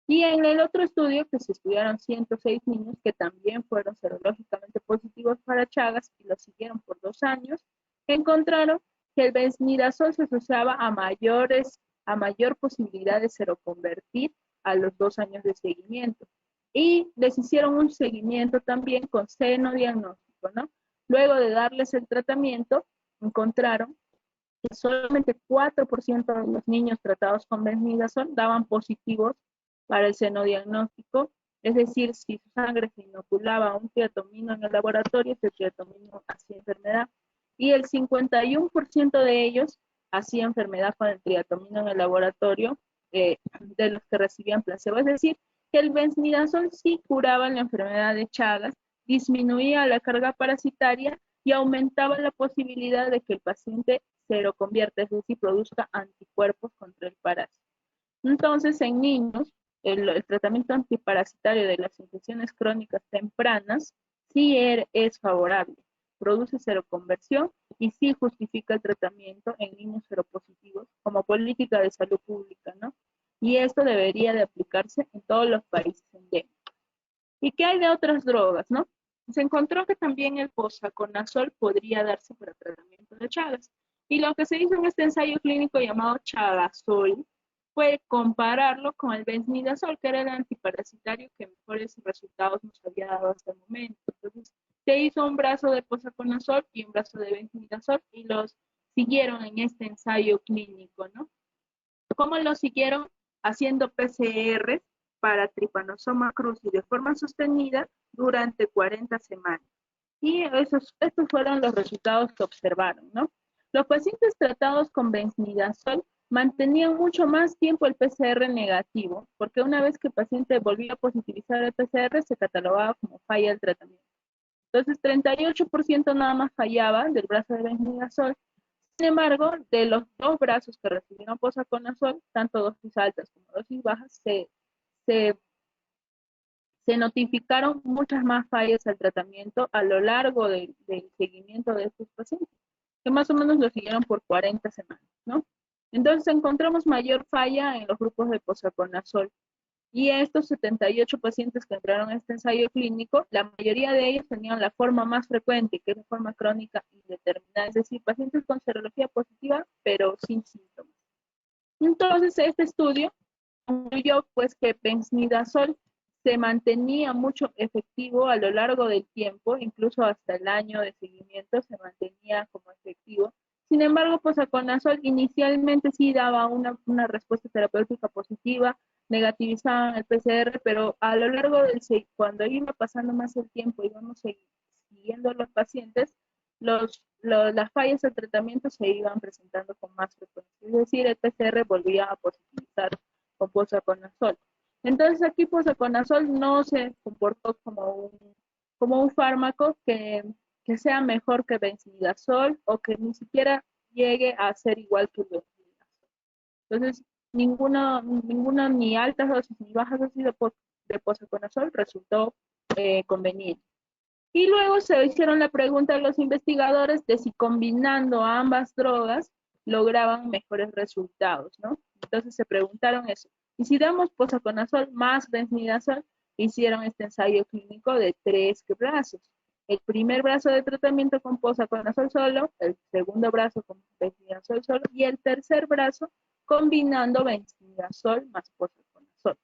Y en el otro estudio, que se estudiaron 106 niños que también fueron serológicamente positivos para Chagas y los siguieron por 2 años, encontraron que el benzimidazol se asociaba a mayor posibilidad de seroconvertir a los 2 años de seguimiento. Y les hicieron un seguimiento también con seno diagnóstico, ¿no? Luego de darles el tratamiento, encontraron que solamente 4% de los niños tratados con benzimidazol daban positivos para el senodiagnóstico, es decir, si su sangre se inoculaba un triatomino en el laboratorio, ese triatomino hacía enfermedad, y el 51% de ellos hacía enfermedad con el triatomino en el laboratorio de los que recibían placebo, es decir, que el benzimidazol sí curaba la enfermedad de Chagas, disminuía la carga parasitaria y aumentaba la posibilidad de que el paciente se lo convierta, es decir, produzca anticuerpos contra el parásito. Entonces, en niños, el tratamiento antiparasitario de las infecciones crónicas tempranas sí es favorable, produce seroconversión y sí justifica el tratamiento en niños seropositivos como política de salud pública, ¿no? Y esto debería de aplicarse en todos los países endémicos. ¿Y qué hay de otras drogas, no? Se encontró que también el posaconazol podría darse para tratamiento de Chagas. Y lo que se hizo en este ensayo clínico llamado Chagasol fue compararlo con el benzimidazol, que era el antiparasitario que mejores resultados nos había dado hasta el momento. Entonces, se hizo un brazo de posaconazol y un brazo de benzimidazol y los siguieron en este ensayo clínico, ¿no? ¿Cómo lo siguieron? Haciendo PCR para Trypanosoma cruzi de forma sostenida durante 40 semanas. Y estos fueron los resultados que observaron, ¿no? Los pacientes tratados con benzimidazol mantenían mucho más tiempo el PCR negativo, porque una vez que el paciente volvía a positivizar el PCR, se catalogaba como falla del tratamiento. Entonces, 38% nada más fallaba del brazo de benzimidazol. Sin embargo, de los dos brazos que recibieron posaconazol, tanto dosis altas como dosis bajas, se, se notificaron muchas más fallas al tratamiento a lo largo del seguimiento de estos pacientes, que más o menos lo siguieron por 40 semanas, ¿no? Entonces encontramos mayor falla en los grupos de posaconazol. Y estos 78 pacientes que entraron a este ensayo clínico, la mayoría de ellos tenían la forma más frecuente, que es la forma crónica indeterminada, es decir, pacientes con serología positiva, pero sin síntomas. Entonces, este estudio concluyó pues que benzimidazol se mantenía mucho efectivo a lo largo del tiempo, incluso hasta el año de seguimiento se mantenía como efectivo. Sin embargo, posaconazol inicialmente sí daba una respuesta terapéutica positiva, negativizaban el PCR, pero a lo largo cuando iba pasando más el tiempo, íbamos siguiendo a los pacientes, las fallas del tratamiento se iban presentando con más frecuencia. Es decir, el PCR volvía a positivizar con posaconazol. Entonces aquí posaconazol no se comportó como un fármaco que sea mejor que benzimidazol o que ni siquiera llegue a ser igual que el benzimidazol. Entonces, ninguna ni altas dosis ni bajas dosis de posaconazol resultó conveniente. Y luego se hicieron la pregunta a los investigadores de si combinando ambas drogas lograban mejores resultados, ¿no? Entonces se preguntaron eso. Y si damos posaconazol más benzimidazol, hicieron este ensayo clínico de 3 brazos. El primer brazo de tratamiento con posaconazol solo, el segundo brazo con benzimidazol solo y el tercer brazo combinando benzimidazol más posaconazol.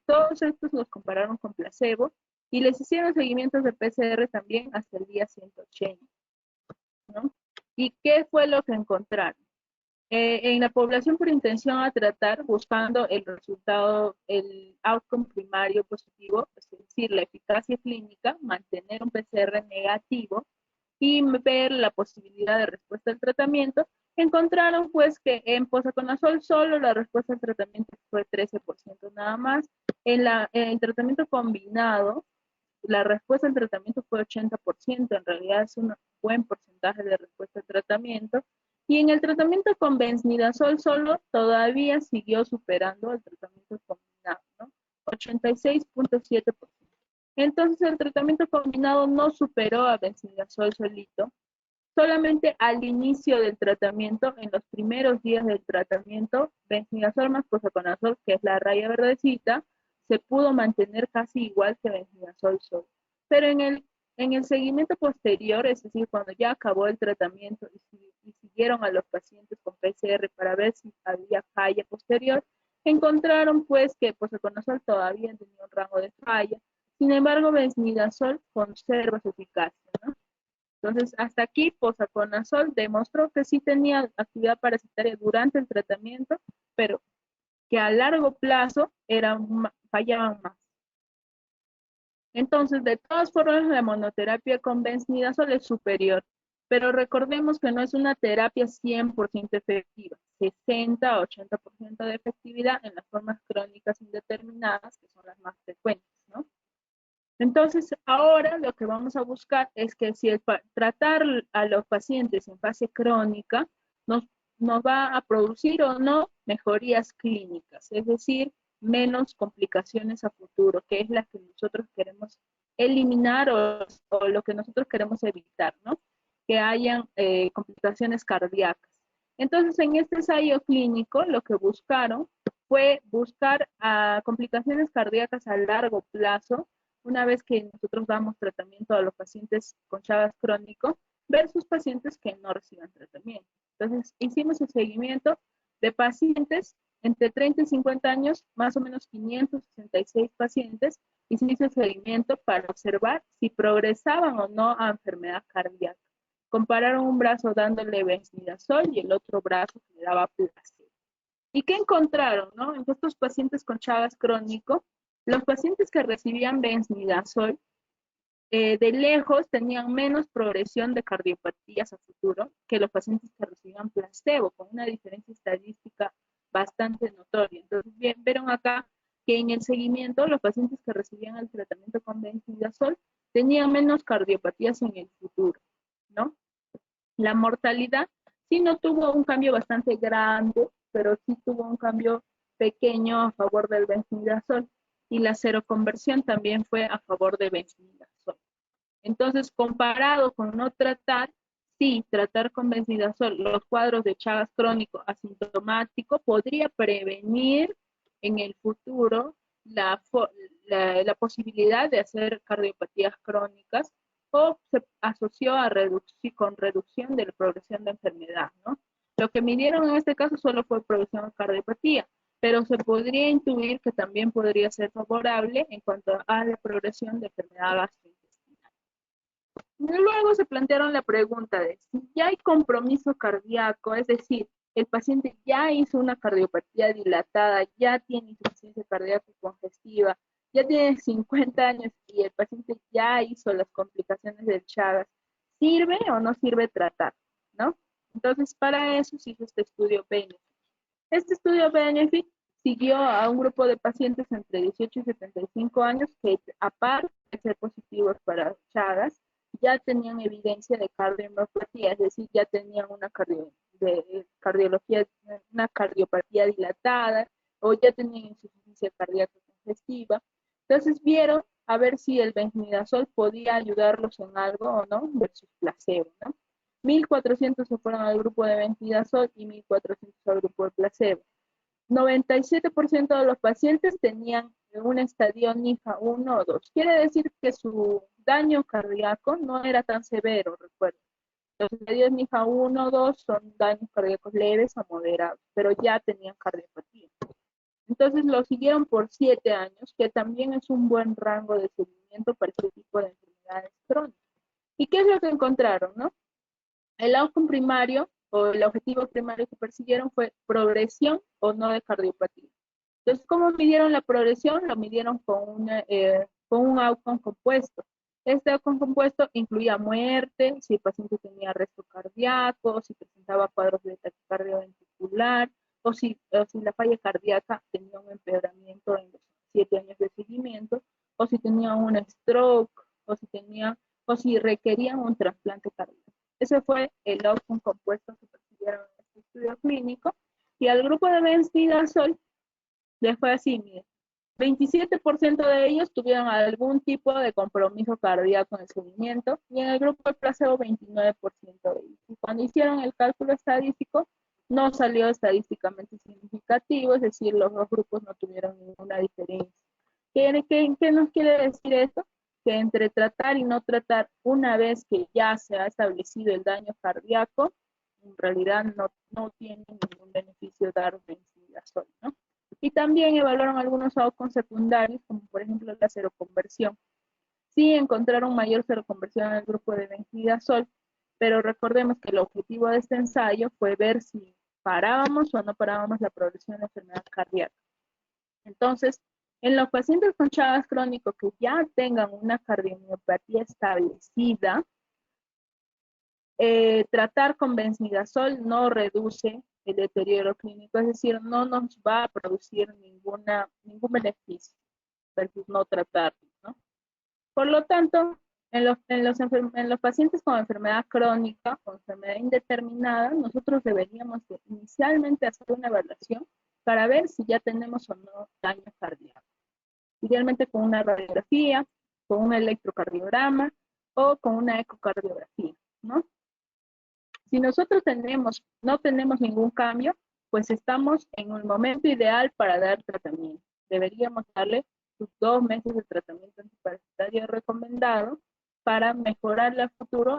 Todos estos los compararon con placebo y les hicieron seguimientos de PCR también hasta el día 180, ¿no? ¿Y qué fue lo que encontraron? En la población por intención a tratar, buscando el resultado, el outcome primario positivo, es decir, la eficacia clínica, mantener un PCR negativo y ver la posibilidad de respuesta al tratamiento, encontraron pues que en posaconazol solo la respuesta al tratamiento fue 13% nada más. En el tratamiento combinado, la respuesta al tratamiento fue 80%, en realidad es un buen porcentaje de respuesta al tratamiento. Y en el tratamiento con benznidazol solo todavía siguió superando el tratamiento combinado, ¿no? 86.7%. Entonces el tratamiento combinado no superó a benznidazol solito, solamente al inicio del tratamiento, en los primeros días del tratamiento, benznidazol más posaconazol, que es la raya verdecita, se pudo mantener casi igual que benznidazol solo. Pero en el seguimiento posterior, es decir, cuando ya acabó el tratamiento y siguieron a los pacientes con PCR para ver si había falla posterior, encontraron pues que posaconazol todavía tenía un rango de falla. Sin embargo, benznidazol conserva su eficacia, ¿no? Entonces, hasta aquí, posaconazol demostró que sí tenía actividad parasitaria durante el tratamiento, pero que a largo plazo fallaban más. Entonces, de todas formas, la monoterapia con benznidazol es superior, pero recordemos que no es una terapia 100% efectiva, 60 a 80% de efectividad en las formas crónicas indeterminadas, que son las más frecuentes, ¿no? Entonces, ahora lo que vamos a buscar es que si tratar a los pacientes en fase crónica nos, nos va a producir o no mejorías clínicas, es decir, menos complicaciones a futuro, que es la que nosotros queremos eliminar o lo que nosotros queremos evitar, ¿no? Que hayan complicaciones cardíacas. Entonces, en este ensayo clínico, lo que buscaron fue buscar complicaciones cardíacas a largo plazo una vez que nosotros damos tratamiento a los pacientes con Chagas crónico versus pacientes que no reciban tratamiento. Entonces, hicimos el seguimiento de pacientes entre 30 y 50 años, más o menos 566 pacientes, y se hizo el seguimiento para observar si progresaban o no a enfermedad cardíaca. Compararon un brazo dándole benznidazol y el otro brazo que le daba placebo. ¿Y qué encontraron, no? En estos pacientes con Chagas crónico, los pacientes que recibían benznidazol de lejos tenían menos progresión de cardiopatías a futuro que los pacientes que recibían placebo, con una diferencia estadística bastante notoria. Entonces, bien, vieron acá que en el seguimiento los pacientes que recibían el tratamiento con benznidazol tenían menos cardiopatías en el futuro, ¿no? La mortalidad sí no tuvo un cambio bastante grande, pero sí tuvo un cambio pequeño a favor del benznidazol y la seroconversión también fue a favor de benznidazol. Entonces, comparado con no tratar, sí, tratar con benznidazol los cuadros de Chagas crónico asintomático podría prevenir en el futuro la posibilidad de hacer cardiopatías crónicas o se asoció con reducción de la progresión de enfermedad, ¿no? Lo que midieron en este caso solo fue progresión de cardiopatía, pero se podría intuir que también podría ser favorable en cuanto a la progresión de enfermedad gastrointestinal. Luego se plantearon la pregunta de si ya hay compromiso cardíaco, es decir, el paciente ya hizo una cardiopatía dilatada, ya tiene insuficiencia cardíaca congestiva, ya tiene 50 años y el paciente ya hizo las complicaciones del Chagas, ¿sirve o no sirve tratar? ¿No? Entonces, para eso se hizo este estudio BENEFIT. Este estudio BENEFIT siguió a un grupo de pacientes entre 18 y 75 años que, aparte de ser positivos para Chagas, ya tenían evidencia de cardiomiopatía, es decir, ya tenían una cardiopatía dilatada o ya tenían insuficiencia cardíaca congestiva. Entonces vieron a ver si el benznidazol podía ayudarlos en algo o no versus placebo, ¿no? 1.400 se fueron al grupo de benznidazol y 1.400 al grupo de placebo. 97% de los pacientes tenían un estadio NIFA 1 o 2. Quiere decir que su daño cardíaco no era tan severo, recuerden. Los estadios NIFA 1 o 2 son daños cardíacos leves a moderados, pero ya tenían cardiopatía. Entonces lo siguieron por 7 años, que también es un buen rango de seguimiento para este tipo de enfermedades crónicas. ¿Y qué es lo que encontraron, no? El outcome primario o el objetivo primario que persiguieron fue progresión o no de cardiopatía. Entonces, ¿cómo midieron la progresión? Lo midieron con un outcome compuesto. Este outcome compuesto incluía muerte, si el paciente tenía arresto cardíaco, si presentaba cuadros de taquicardia ventricular, o si la falla cardíaca tenía un empeoramiento en los 7 años de seguimiento, o si tenía un stroke, o si requerían un trasplante cardíaco. Ese fue el outcome compuesto que persiguieron en este estudio clínico. Y al grupo de benzidazol les fue así, miren. 27% de ellos tuvieron algún tipo de compromiso cardíaco en el seguimiento y en el grupo de placebo 29% de ellos. Y cuando hicieron el cálculo estadístico, no salió estadísticamente significativo, es decir, los dos grupos no tuvieron ninguna diferencia. ¿Qué nos quiere decir esto? Que entre tratar y no tratar, una vez que ya se ha establecido el daño cardíaco, en realidad no tiene ningún beneficio dar benzimidazol, ¿no? Y también evaluaron algunos outcomes secundarios, como por ejemplo la seroconversión. Sí encontraron mayor seroconversión en el grupo de benzimidazol, pero recordemos que el objetivo de este ensayo fue ver si parábamos o no parábamos la progresión de enfermedad cardíaca. Entonces, en los pacientes con Chagas crónico que ya tengan una cardiomiopatía establecida, tratar con benzimidazol no reduce el deterioro clínico, es decir, no nos va a producir ningún beneficio versus no tratarlo, ¿no? Por lo tanto, en los pacientes con enfermedad crónica o enfermedad indeterminada, nosotros deberíamos inicialmente hacer una evaluación para ver si ya tenemos o no daño cardíaco. Idealmente con una radiografía, con un electrocardiograma o con una ecocardiografía, ¿no? Si nosotros no tenemos ningún cambio, pues estamos en un momento ideal para dar tratamiento. Deberíamos darle sus 2 meses de tratamiento antiparasitario recomendado para mejorarle a futuro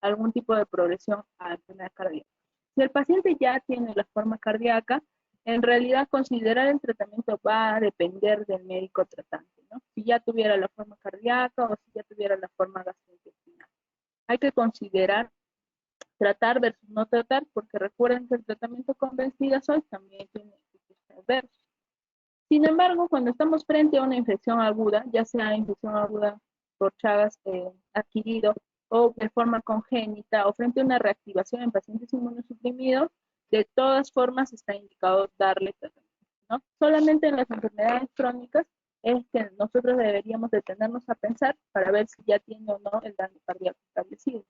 algún tipo de progresión a enfermedad cardíaca. Si el paciente ya tiene la forma cardíaca, en realidad considerar el tratamiento va a depender del médico tratante, ¿no? Si ya tuviera la forma cardíaca o si ya tuviera la forma gastrointestinal. Hay que considerar tratar versus no tratar, porque recuerden que el tratamiento con benzimidazol también tiene efectos adversos. Sin embargo, cuando estamos frente a una infección aguda, ya sea infección aguda por Chagas adquirido o de forma congénita o frente a una reactivación en pacientes inmunosuprimidos, de todas formas está indicado darle tratamiento, ¿no? Solamente en las enfermedades crónicas es que nosotros deberíamos detenernos a pensar para ver si ya tiene o no el daño cardíaco establecido.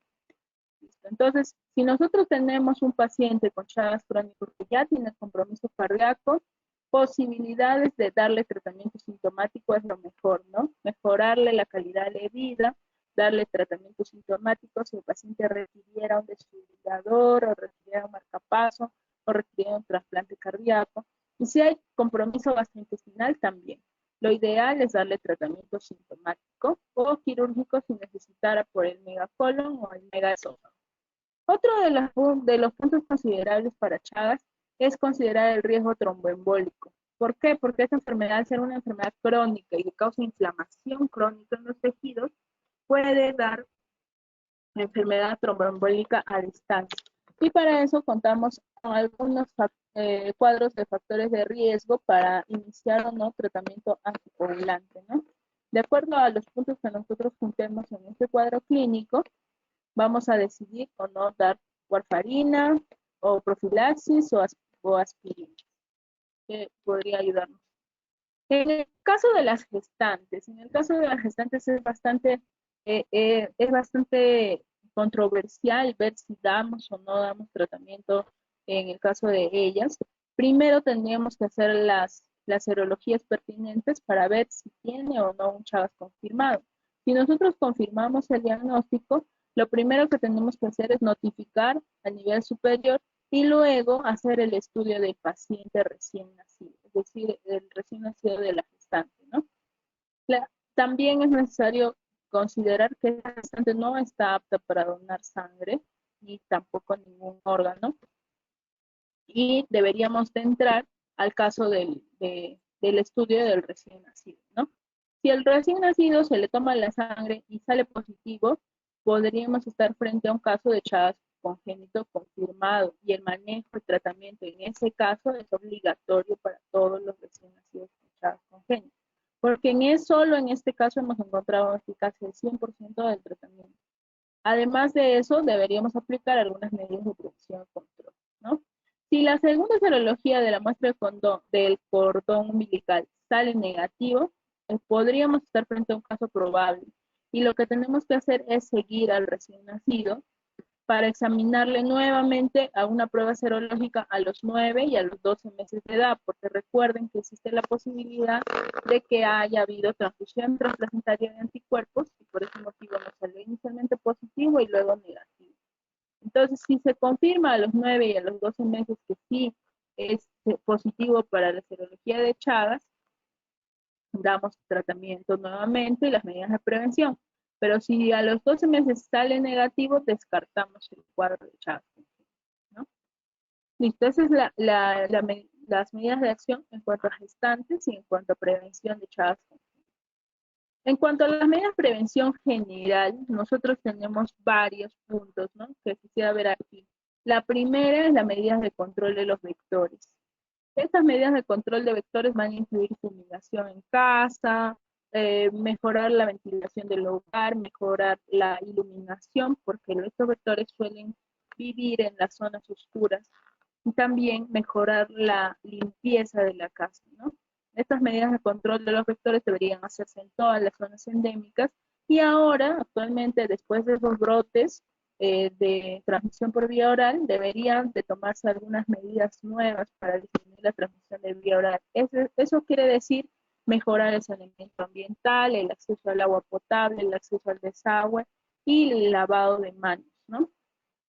Entonces, si nosotros tenemos un paciente con Chagas crónico que ya tiene compromiso cardíaco, posibilidades de darle tratamiento sintomático es lo mejor, ¿no? Mejorarle la calidad de vida, darle tratamiento sintomático si el paciente requiriera un desfibrilador o requiriera un marcapaso o requiriera un trasplante cardíaco. Y si hay compromiso gastrointestinal también. Lo ideal es darle tratamiento sintomático o quirúrgico si necesitara por el megacolon o el megaesófago. Otro de los puntos considerables para Chagas es considerar el riesgo tromboembólico. ¿Por qué? Porque esta enfermedad, al ser una enfermedad crónica y que causa inflamación crónica en los tejidos, puede dar enfermedad tromboembólica a distancia. Y para eso contamos con algunos cuadros de factores de riesgo para iniciar o no tratamiento anticoagulante, ¿no? De acuerdo a los puntos que nosotros juntemos en este cuadro clínico, vamos a decidir o no dar warfarina o profilaxis o aspirina, que podría ayudarnos. En el caso de las gestantes, es bastante controversial ver si damos o no damos tratamiento en el caso de ellas. Primero tendríamos que hacer las serologías pertinentes para ver si tiene o no un Chagas confirmado. Si nosotros confirmamos el diagnóstico, lo primero que tenemos que hacer es notificar a nivel superior y luego hacer el estudio del paciente recién nacido, es decir, el recién nacido de la gestante, ¿no? También es necesario considerar que la gestante no está apta para donar sangre ni tampoco ningún órgano y deberíamos de entrar al caso del estudio del recién nacido, ¿no? Si el recién nacido se le toma la sangre y sale positivo, podríamos estar frente a un caso de Chagas congénito confirmado y el manejo, el tratamiento en ese caso es obligatorio para todos los recién nacidos con Chagas congénito, porque solo en este caso hemos encontrado eficacia del 100% del tratamiento. Además de eso, deberíamos aplicar algunas medidas de prevención y control, ¿no? Si la segunda serología de la muestra del cordón umbilical sale negativo, podríamos estar frente a un caso probable. Y lo que tenemos que hacer es seguir al recién nacido para examinarle nuevamente a una prueba serológica a los 9 y a los 12 meses de edad, porque recuerden que existe la posibilidad de que haya habido transfusión transplacentaria de anticuerpos y por ese motivo nos salió inicialmente positivo y luego negativo. Entonces, si se confirma a los 9 y a los 12 meses que sí es positivo para la serología de Chagas, damos tratamiento nuevamente y las medidas de prevención. Pero si a los 12 meses sale negativo, descartamos el cuadro de Chagas, ¿no? Listo, esas es las medidas de acción en cuanto a gestantes y en cuanto a prevención de Chagas. En cuanto a las medidas de prevención general, nosotros tenemos varios puntos, ¿no?, que quisiera ver aquí. La primera es las medidas de control de los vectores. Estas medidas de control de vectores van a incluir fumigación en casa, mejorar la ventilación del hogar, mejorar la iluminación, porque estos vectores suelen vivir en las zonas oscuras, y también mejorar la limpieza de la casa, ¿no? Estas medidas de control de los vectores deberían hacerse en todas las zonas endémicas y ahora, actualmente, después de esos brotes de transmisión por vía oral, deberían de tomarse algunas medidas nuevas para disminuir la transmisión de vía oral. Eso quiere decir mejorar el saneamiento ambiental, el acceso al agua potable, el acceso al desagüe y el lavado de manos, ¿no?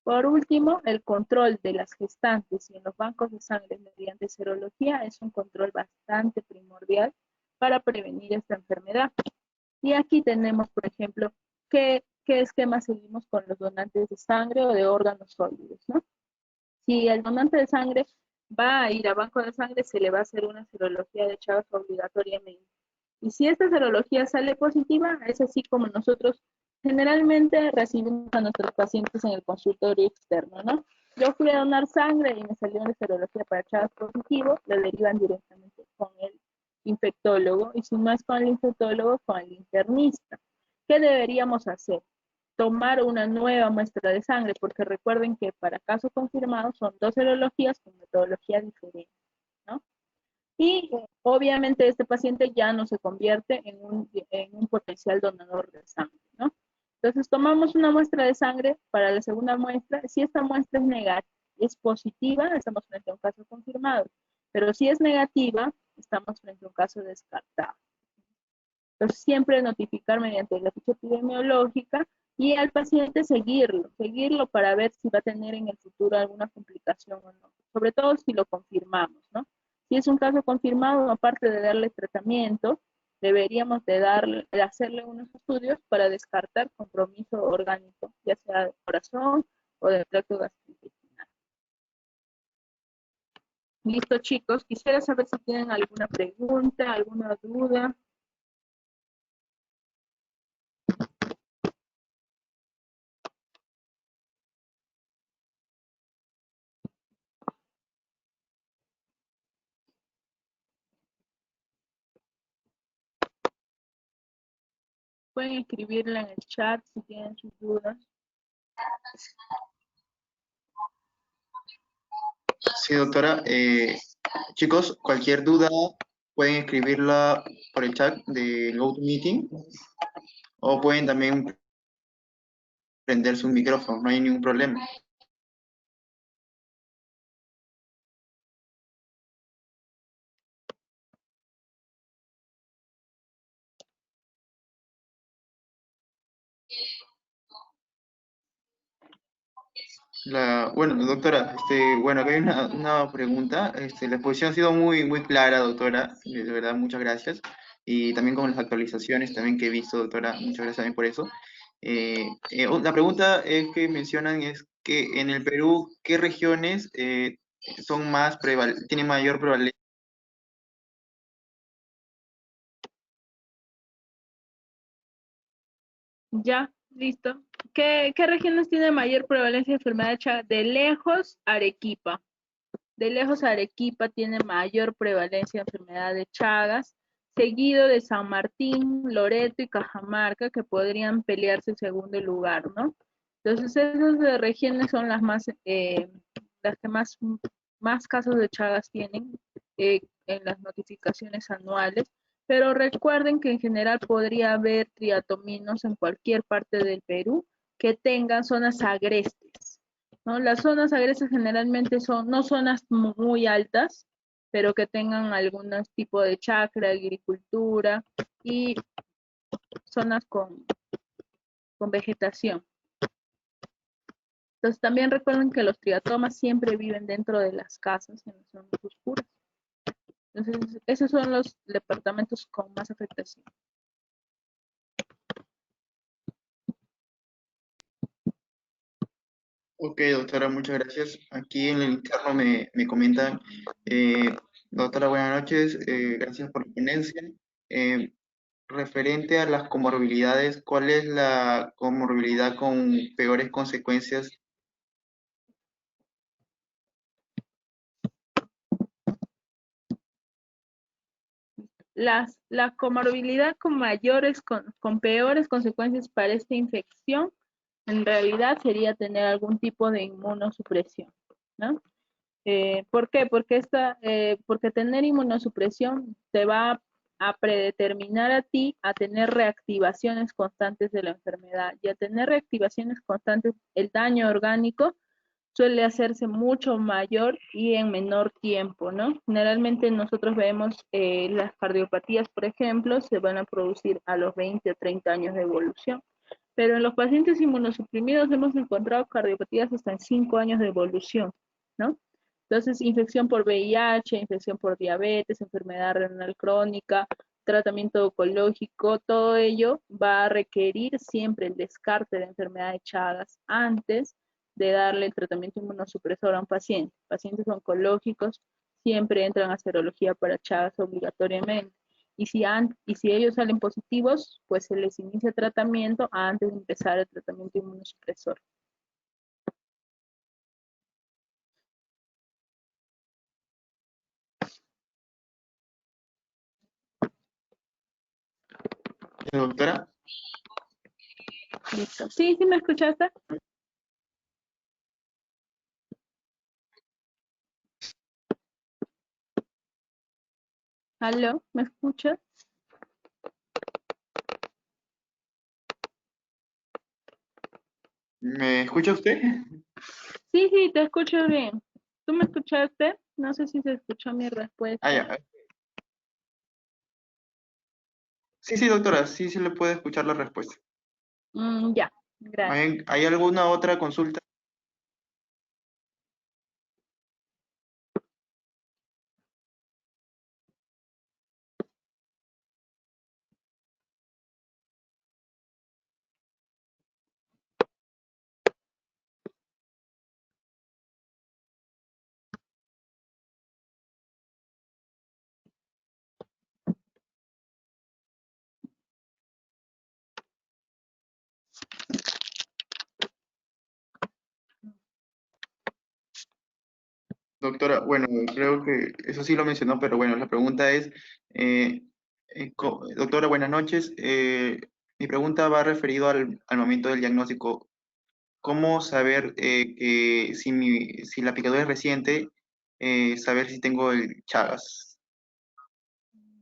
Por último, el control de las gestantes y en los bancos de sangre mediante serología es un control bastante primordial para prevenir esta enfermedad. Y aquí tenemos, por ejemplo, qué esquema seguimos con los donantes de sangre o de órganos sólidos, ¿no? Si el donante de sangre va a ir a banco de sangre, se le va a hacer una serología de Chagas obligatoriamente. Y si esta serología sale positiva, es así como nosotros generalmente recibimos a nuestros pacientes en el consultorio externo, ¿no? Yo fui a donar sangre y me salió una serología para Chagas positivo, lo derivan directamente con el infectólogo, y si no es con el infectólogo, con el internista. ¿Qué deberíamos hacer? Tomar una nueva muestra de sangre, porque recuerden que para casos confirmados son 2 serologías con metodología diferente, ¿no? Y obviamente este paciente ya no se convierte en un potencial donador de sangre, ¿no? Entonces tomamos una muestra de sangre para la segunda muestra. Si esta muestra es negativa, es positiva, estamos frente a un caso confirmado. Pero si es negativa, estamos frente a un caso descartado. Entonces siempre notificar mediante la ficha epidemiológica y al paciente seguirlo para ver si va a tener en el futuro alguna complicación o no. Sobre todo si lo confirmamos, ¿no? Si es un caso confirmado, aparte de darle tratamiento, deberíamos de hacerle unos estudios para descartar compromiso orgánico, ya sea del corazón o del tracto gastrointestinal. Listo, chicos. Quisiera saber si tienen alguna pregunta, alguna duda. Pueden escribirla en el chat si tienen sus dudas. Sí, doctora. Chicos, cualquier duda pueden escribirla por el chat de GoToMeeting o pueden también prender su micrófono, no hay ningún problema. Bueno, doctora, bueno, acá hay una pregunta. La exposición ha sido muy clara, doctora. De verdad, muchas gracias. Y también con las actualizaciones también que he visto, doctora, muchas gracias también por eso. La pregunta es que mencionan es que en el Perú, ¿qué regiones tienen mayor prevalencia? Ya, listo. ¿Qué regiones tienen mayor prevalencia de enfermedad de Chagas? De lejos, Arequipa. De lejos, Arequipa tiene mayor prevalencia de enfermedad de Chagas, seguido de San Martín, Loreto y Cajamarca, que podrían pelearse el segundo lugar, ¿no? Entonces, esas regiones son las que más casos de Chagas tienen en las notificaciones anuales, pero recuerden que en general podría haber triatominos en cualquier parte del Perú que tengan zonas agrestes, ¿no? Las zonas agrestes generalmente son no zonas muy altas, pero que tengan algún tipo de chacra, agricultura y zonas con vegetación. Entonces también recuerden que los triatomas siempre viven dentro de las casas en las zonas oscuras. Entonces esos son los departamentos con más afectación. Ok, doctora, muchas gracias. Aquí en el interno me comentan, doctora, buenas noches, gracias por la ponencia. Eh, Referente a las comorbilidades, ¿cuál es la comorbilidad con peores consecuencias? La comorbilidad con peores consecuencias para esta infección, en realidad sería tener algún tipo de inmunosupresión, ¿no? ¿Por qué? Porque tener inmunosupresión te va a predeterminar a ti a tener reactivaciones constantes de la enfermedad y a tener reactivaciones constantes, el daño orgánico suele hacerse mucho mayor y en menor tiempo, ¿no? Generalmente nosotros vemos las cardiopatías, por ejemplo, se van a producir a los 20 o 30 años de evolución, pero en los pacientes inmunosuprimidos hemos encontrado cardiopatías hasta en 5 años de evolución, ¿no? Entonces, infección por VIH, infección por diabetes, enfermedad renal crónica, tratamiento oncológico, todo ello va a requerir siempre el descarte de enfermedad de Chagas antes de darle el tratamiento inmunosupresor a un paciente. Pacientes oncológicos siempre entran a serología para Chagas obligatoriamente. Y si ellos salen positivos, pues se les inicia tratamiento antes de empezar el tratamiento inmunosupresor. Doctora, Listo. Sí, sí me escuchaste. ¿Aló? ¿Me escuchas? ¿me escucha usted? Sí, sí, te escucho bien. ¿Tú me escuchaste? No sé si se escuchó mi Ah, respuesta. ya. Sí, sí, doctora, sí, sí le puede escuchar la respuesta. Ya, gracias. ¿Hay alguna otra consulta? Doctora, bueno, creo que eso sí lo mencionó, pero bueno, la pregunta es, doctora, buenas noches. Mi pregunta va referido al momento del diagnóstico. ¿Cómo saber que si la picadura es reciente, saber si tengo el Chagas?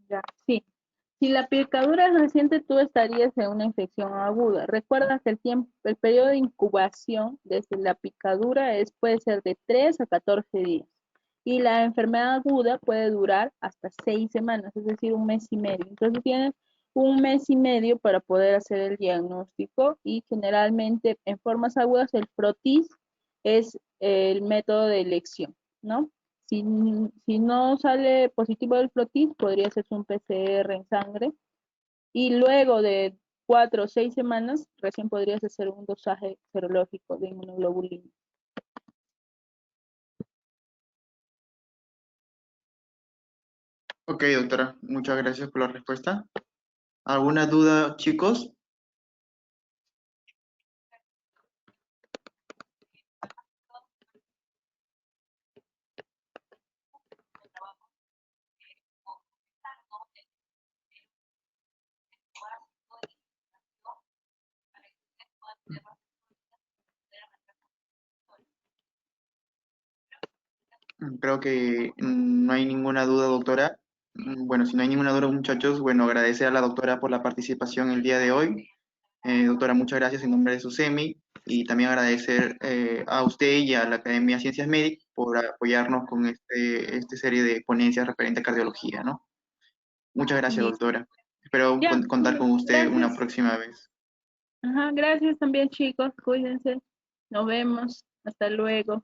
Ya, sí. Si la picadura es reciente, tú estarías en una infección aguda. Recuerda que el periodo de incubación desde la picadura puede ser de 3 a 14 días. Y la enfermedad aguda puede durar hasta 6 semanas, es decir, un mes y medio. Entonces tienes un mes y medio para poder hacer el diagnóstico y generalmente en formas agudas el frotis es el método de elección, ¿no? Si no sale positivo del flotis, podría hacerse un PCR en sangre y luego de 4 o 6 semanas recién podrías hacer un dosaje serológico de inmunoglobulina. Ok, doctora, muchas gracias por la respuesta. ¿Alguna duda, chicos? Creo que no hay ninguna duda, doctora. Bueno, si no hay ninguna duda, muchachos, bueno, agradecer a la doctora por la participación el día de hoy. Doctora, muchas gracias en nombre de SUSEMI y también agradecer a usted y a la Academia de Ciencias Médicas por apoyarnos con esta serie de ponencias referente a cardiología, ¿no? Muchas gracias, Listo. doctora. Espero Ya, contar con usted una gracias. próxima vez. Ajá, gracias también, chicos. Cuídense. Nos vemos. Hasta luego.